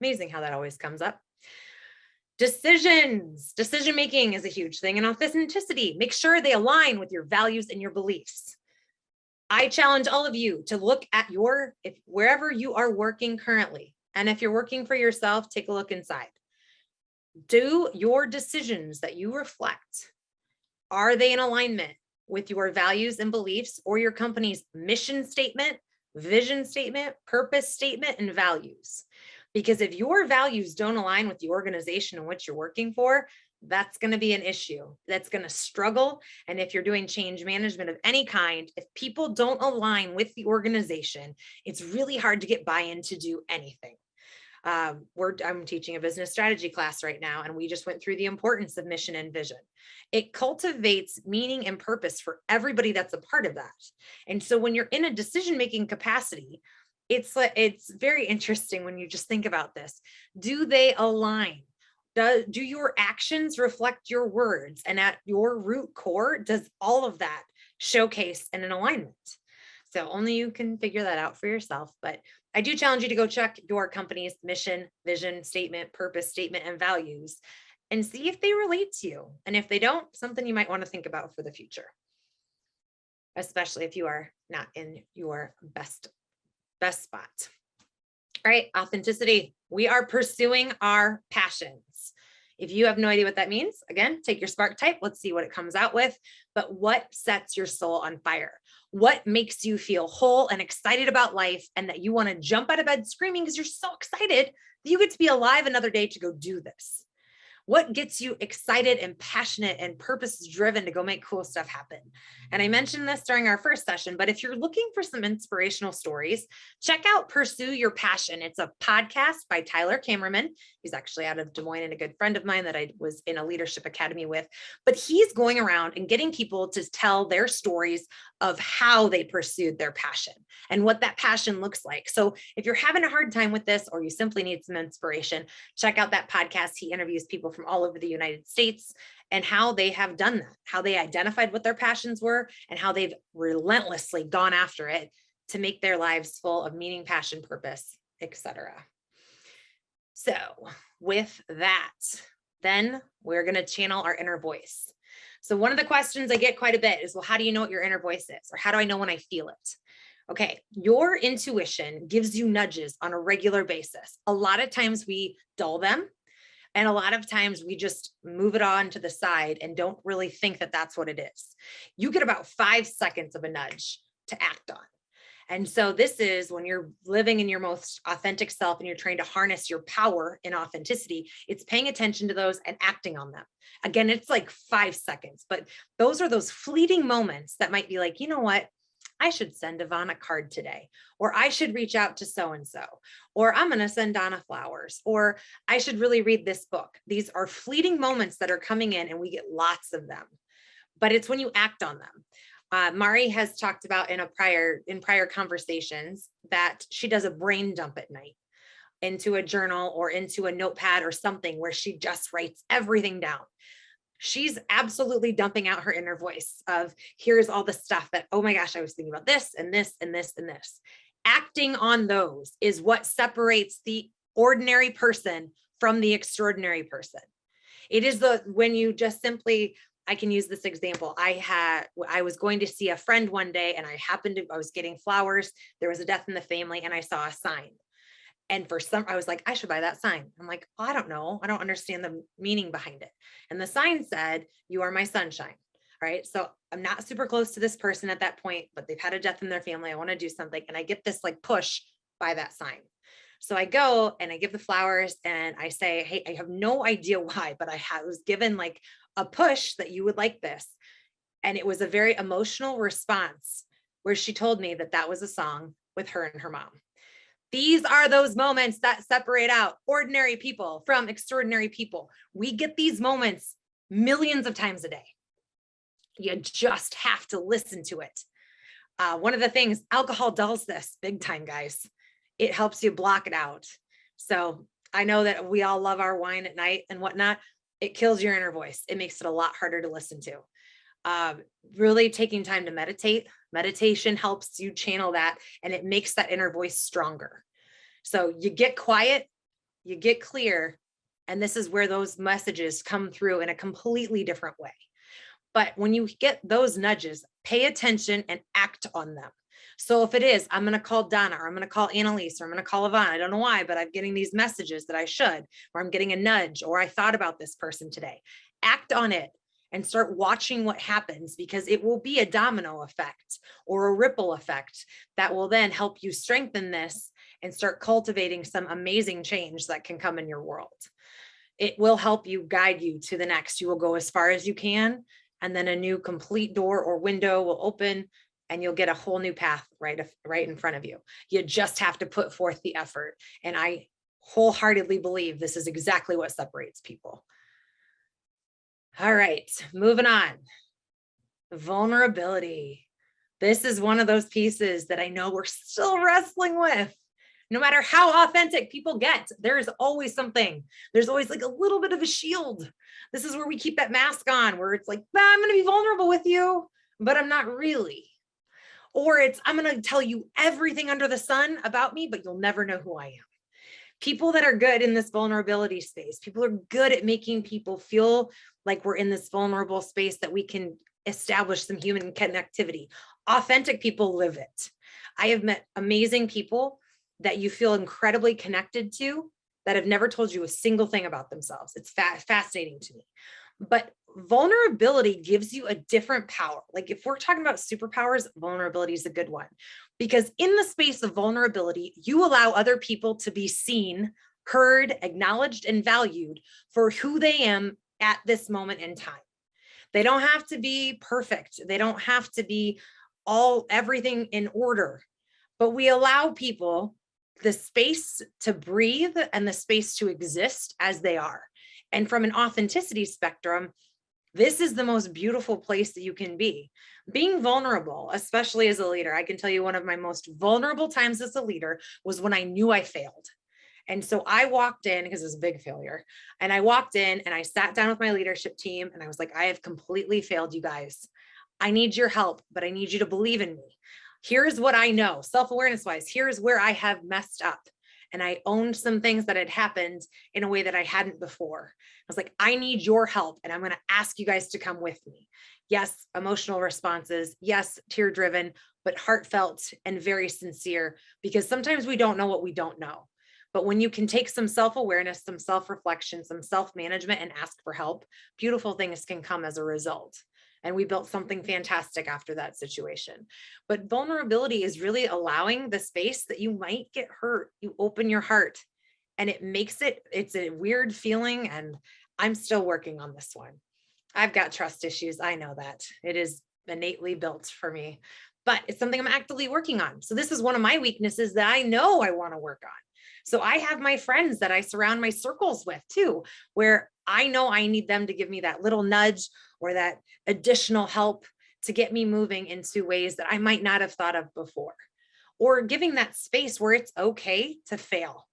Amazing how that always comes up. Decision making is a huge thing, and authenticity. Make sure they align with your values and your beliefs. I challenge all of you to look at wherever you are working currently. And if you're working for yourself, take a look inside. Do your decisions that you reflect, are they in alignment with your values and beliefs, or your company's mission statement, vision statement, purpose statement, and values? Because if your values don't align with the organization in which you're working for, that's going to be an issue. That's going to struggle. And if you're doing change management of any kind, if people don't align with the organization, it's really hard to get buy-in to do anything. I'm teaching a business strategy class right now, and we just went through the importance of mission and vision. It cultivates meaning and purpose for everybody that's a part of that. And so when you're in a decision-making capacity, it's very interesting when you just think about this. Do they align? Do your actions reflect your words? And at your root core, does all of that showcase in an alignment? So only you can figure that out for yourself. But I do challenge you to go check your company's mission, vision statement, purpose statement, and values, and see if they relate to you. And if they don't, something you might want to think about for the future, especially if you are not in your best spot. All right, authenticity. We are pursuing our passions. If you have no idea what that means, again, take your spark type. Let's see what it comes out with. But what sets your soul on fire? What makes you feel whole and excited about life, and that you want to jump out of bed screaming because you're so excited that you get to be alive another day to go do this? What gets you excited and passionate and purpose driven to go make cool stuff happen? And I mentioned this during our first session, but if you're looking for some inspirational stories, check out Pursue Your Passion. It's a podcast by Tyler Cameraman. He's actually out of Des Moines and a good friend of mine that I was in a leadership academy with, but he's going around and getting people to tell their stories of how they pursued their passion and what that passion looks like. So if you're having a hard time with this, or you simply need some inspiration, check out that podcast. He interviews people from all over the United States and how they have done that, how they identified what their passions were and how they've relentlessly gone after it to make their lives full of meaning, passion, purpose, etc. So with that, then we're going to channel our inner voice. So one of the questions I get quite a bit is, well, how do you know what your inner voice is? Or how do I know when I feel it? Okay, your intuition gives you nudges on a regular basis. A lot of times we dull them, and a lot of times we just move it on to the side and don't really think that that's what it is. You get about 5 seconds of a nudge to act on. And so this is when you're living in your most authentic self and you're trying to harness your power in authenticity, it's paying attention to those and acting on them. Again, it's like 5 seconds, but those are those fleeting moments that might be like, you know what? I should send Yvonne a card today, or I should reach out to so-and-so, or I'm going to send Donna flowers, or I should really read this book. These are fleeting moments that are coming in and we get lots of them, but it's when you act on them. Mari has talked about in prior conversations that she does a brain dump at night into a journal or into a notepad or something where she just writes everything down. She's absolutely dumping out her inner voice of here's all the stuff that, oh my gosh, I was thinking about this and this and this and this. Acting on those is what separates the ordinary person from the extraordinary person. It is when you just simply, I can use this example. I was going to see a friend one day and I was getting flowers. There was a death in the family and I saw a sign. And I was like, I should buy that sign. I'm like, I don't know. I don't understand the meaning behind it. And the sign said, you are my sunshine. All right. So I'm not super close to this person at that point, but they've had a death in their family. I want to do something. And I get this like push by that sign. So I go and I give the flowers and I say, hey, I have no idea why, but I was given like a push that you would like this. And it was a very emotional response where she told me that that was a song with her and her mom. These are those moments that separate out ordinary people from extraordinary people. We get these moments millions of times a day. You just have to listen to it. One of the things, alcohol dulls this big time, guys. It helps you block it out. So I know that we all love our wine at night and whatnot. It kills your inner voice. It makes it a lot harder to listen to. Really taking time to meditate. Meditation helps you channel that and it makes that inner voice stronger. So you get quiet, you get clear, and this is where those messages come through in a completely different way. But when you get those nudges, pay attention and act on them. So if it is, I'm going to call Donna, or I'm going to call Annalise, or I'm going to call Yvonne. I don't know why, but I'm getting these messages that I should, or I'm getting a nudge, or I thought about this person today. Act on it. And start watching what happens, because it will be a domino effect or a ripple effect that will then help you strengthen this and start cultivating some amazing change that can come in your world. It will help you guide you to the next. You will go as far as you can, and then a new complete door or window will open and you'll get a whole new path right in front of you. You just have to put forth the effort. And I wholeheartedly believe this is exactly what separates people. All right, moving on. Vulnerability. This is one of those pieces that I know we're still wrestling with. No matter how authentic people get, there's always something. There's always like a little bit of a shield. This is where we keep that mask on, where it's like, I'm going to be vulnerable with you, but I'm not really. Or it's, I'm going to tell you everything under the sun about me, but you'll never know who I am. People that are good in this vulnerability space, people are good at making people feel like we're in this vulnerable space that we can establish some human connectivity. Authentic people live it. I have met amazing people that you feel incredibly connected to that have never told you a single thing about themselves. It's fascinating to me. But vulnerability gives you a different power. Like if we're talking about superpowers, vulnerability is a good one, because in the space of vulnerability, you allow other people to be seen heard, acknowledged, and valued for who they am at this moment in time. They don't have to be perfect. They don't have to be everything in order, but we allow people the space to breathe and the space to exist as they are. And from an authenticity spectrum, this is the most beautiful place that you can be. Being vulnerable, especially as a leader. I can tell you one of my most vulnerable times as a leader was when I knew I failed. And so I walked in, because it was a big failure, and I walked in and I sat down with my leadership team and I was like, I have completely failed you guys. I need your help, but I need you to believe in me. Here's what I know, self-awareness wise, here's where I have messed up. And I owned some things that had happened in a way that I hadn't before. I was like, I need your help, and I'm going to ask you guys to come with me. Yes, emotional responses. Yes, tear-driven, but heartfelt and very sincere, because sometimes we don't know what we don't know. But when you can take some self-awareness, some self-reflection, some self-management, and ask for help, beautiful things can come as a result. And we built something fantastic after that situation. But vulnerability is really allowing the space that you might get hurt. You open your heart, and it's a weird feeling. And I'm still working on this one. I've got trust issues. I know that it is innately built for me, but it's something I'm actively working on. So this is one of my weaknesses that I know I want to work on. So I have my friends that I surround my circles with too, where I know I need them to give me that little nudge or that additional help to get me moving into ways that I might not have thought of before, or giving that space where it's okay to fail,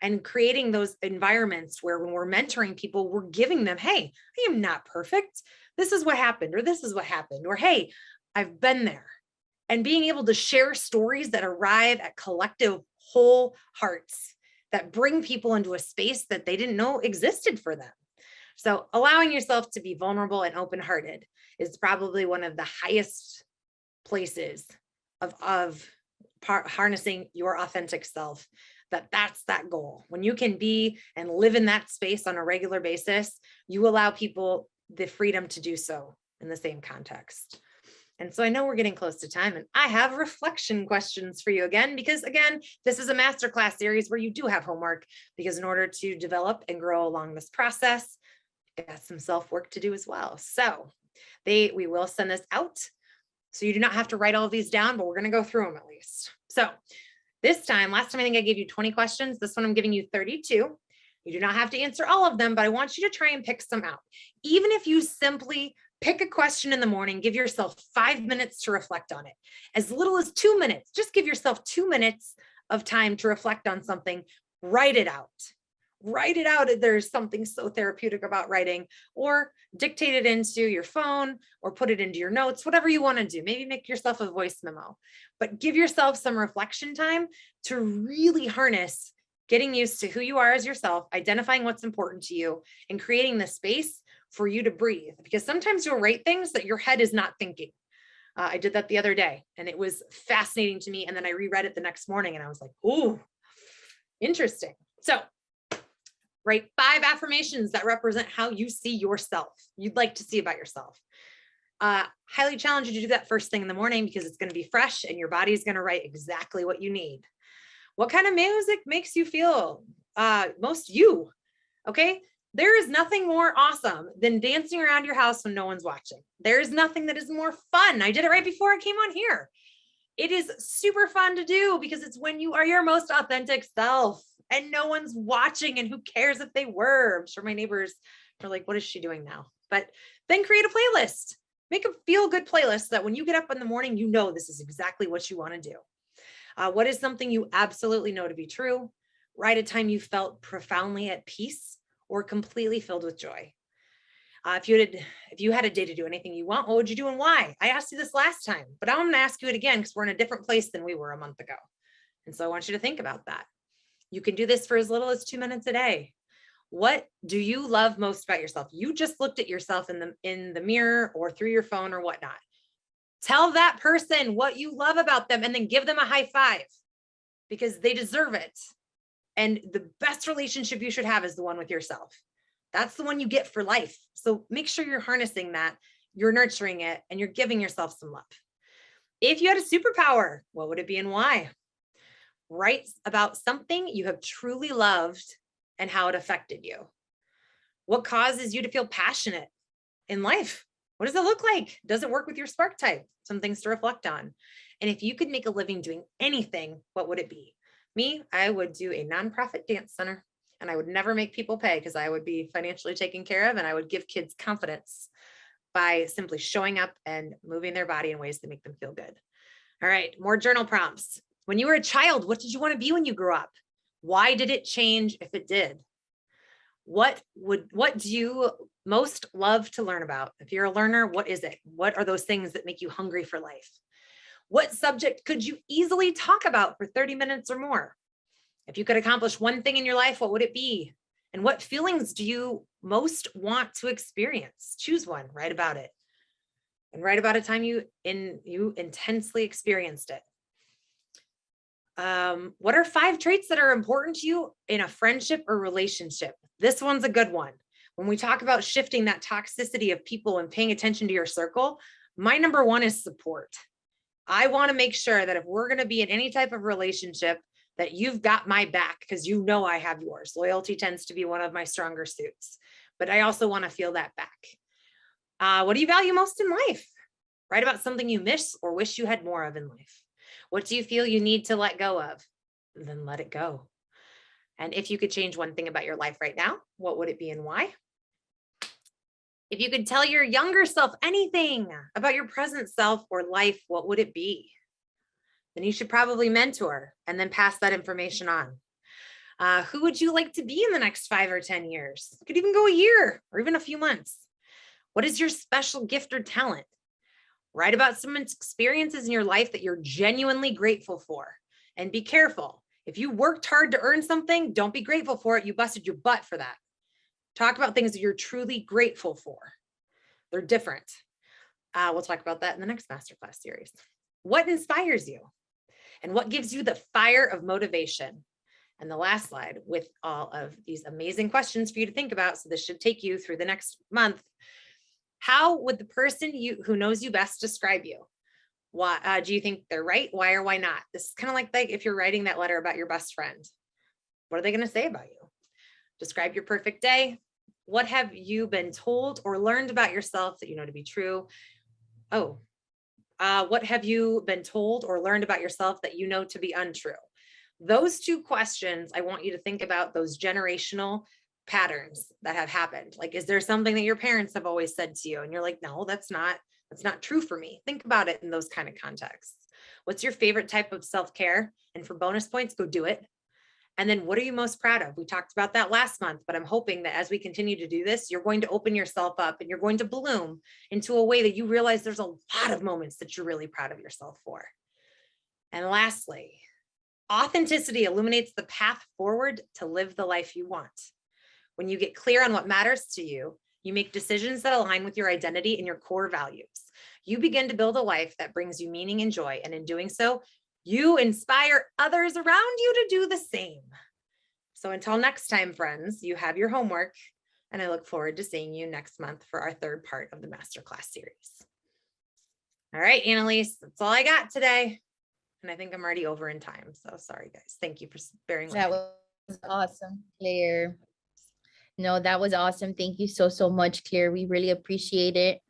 and creating those environments where when we're mentoring people, we're giving them, hey, I am not perfect. This is what happened, or this is what happened, or hey, I've been there. And being able to share stories that arrive at collective whole hearts that bring people into a space that they didn't know existed for them. So allowing yourself to be vulnerable and open-hearted is probably one of the highest places of harnessing your authentic self. That's that goal. When you can be and live in that space on a regular basis, you allow people the freedom to do so in the same context. And so I know we're getting close to time, and I have reflection questions for you again, because again, this is a masterclass series where you do have homework, because in order to develop and grow along this process, you've got some self-work to do as well. So we will send this out. So you do not have to write all of these down, but we're going to go through them at least. So last time I think I gave you 20 questions. This one I'm giving you 32. You do not have to answer all of them, but I want you to try and pick some out. Even if you simply pick a question in the morning, give yourself 5 minutes to reflect on it. As little as 2 minutes, just give yourself 2 minutes of time to reflect on something. Write it out. Write it out. There's something so therapeutic about writing, or dictate it into your phone, or put it into your notes, whatever you want to do. Maybe make yourself a voice memo, but give yourself some reflection time to really harness getting used to who you are as yourself, identifying what's important to you, and creating the space for you to breathe. Because sometimes you'll write things that your head is not thinking. I did that the other day, and it was fascinating to me. And then I reread it the next morning, and I was like, ooh, interesting. So write 5 affirmations that represent how you see yourself, you'd like to see about yourself. Highly challenge you to do that first thing in the morning, because it's going to be fresh and your body's going to write exactly what you need. What kind of music makes you feel most you? Okay. There is nothing more awesome than dancing around your house when no one's watching. There is nothing that is more fun. I did it right before I came on here. It is super fun to do, because it's when you are your most authentic self and no one's watching, and who cares if they were. I'm sure my neighbors are like, what is she doing now? But then create a playlist. Make a feel good playlist so that when you get up in the morning, you know this is exactly what you want to do. What is something you absolutely know to be true? Write a time you felt profoundly at peace or completely filled with joy. If you had a day to do anything you want, what would you do and why? I asked you this last time, but I'm going to ask you it again, because we're in a different place than we were a month ago. And so I want you to think about that. You can do this for as little as 2 minutes a day. What do you love most about yourself? You just looked at yourself in the mirror or through your phone or whatnot. Tell that person what you love about them, and then give them a high five, because they deserve it. And the best relationship you should have is the one with yourself. That's the one you get for life. So make sure you're harnessing that, you're nurturing it, and you're giving yourself some love. If you had a superpower, what would it be and why? Write about something you have truly loved and how it affected you? What causes you to feel passionate in life? What does it look like? Does it work with your spark type? Some things to reflect on. And if you could make a living doing anything, what would it be? Me, I would do a nonprofit dance center, and I would never make people pay because I would be financially taken care of, and I would give kids confidence by simply showing up and moving their body in ways that make them feel good. All right, more journal prompts. When you were a child, what did you want to be when you grew up? Why did it change if it did? What do you most love to learn about? If you're a learner, what is it? What are those things that make you hungry for life? What subject could you easily talk about for 30 minutes or more? If you could accomplish one thing in your life, what would it be? And what feelings do you most want to experience? Choose one, write about it. And write about a time you intensely experienced it. What are 5 traits that are important to you in a friendship or relationship? This one's a good one. When we talk about shifting that toxicity of people and paying attention to your circle, my number 1 is support. I want to make sure that if we're going to be in any type of relationship, that you've got my back because you know I have yours. Loyalty tends to be one of my stronger suits, but I also want to feel that back. What do you value most in life? Write about something you miss or wish you had more of in life. What do you feel you need to let go of? Then let it go. And if you could change one thing about your life right now, what would it be and why? If you could tell your younger self anything about your present self or life, what would it be? Then you should probably mentor and then pass that information on. Who would you like to be in the next 5 or 10 years? It could even go a year or even a few months. What is your special gift or talent? Write about some experiences in your life that you're genuinely grateful for. And be careful. If you worked hard to earn something, don't be grateful for it. You busted your butt for that. Talk about things that you're truly grateful for. They're different. We'll talk about that in the next masterclass series. What inspires you? And what gives you the fire of motivation? And the last slide with all of these amazing questions for you to think about. So this should take you through the next month. How would the person who knows you best describe you? Why do you think they're right? Why or why not? This is kind of like if you're writing that letter about your best friend. What are they going to say about you? Describe your perfect day. What have you been told or learned about yourself that you know to be true? What have you been told or learned about yourself that you know to be untrue? Those 2 questions, I want you to think about those generational patterns that have happened. Like, is there something that your parents have always said to you? And you're like, no, that's not true for me. Think about it in those kind of contexts. What's your favorite type of self-care? And for bonus points, go do it. And then what are you most proud of? We talked about that last month, but I'm hoping that as we continue to do this, you're going to open yourself up and you're going to bloom into a way that you realize there's a lot of moments that you're really proud of yourself for. And lastly, authenticity illuminates the path forward to live the life you want. When you get clear on what matters to you, you make decisions that align with your identity and your core values. You begin to build a life that brings you meaning and joy. And in doing so, you inspire others around you to do the same. So until next time, friends, you have your homework, and I look forward to seeing you next month for our 3rd part of the masterclass series. All right, Annalise, that's all I got today. And I think I'm already over in time. So sorry, guys. Thank you for bearing with me. That was awesome, Claire. No, that was awesome. Thank you so much, Claire. We really appreciate it.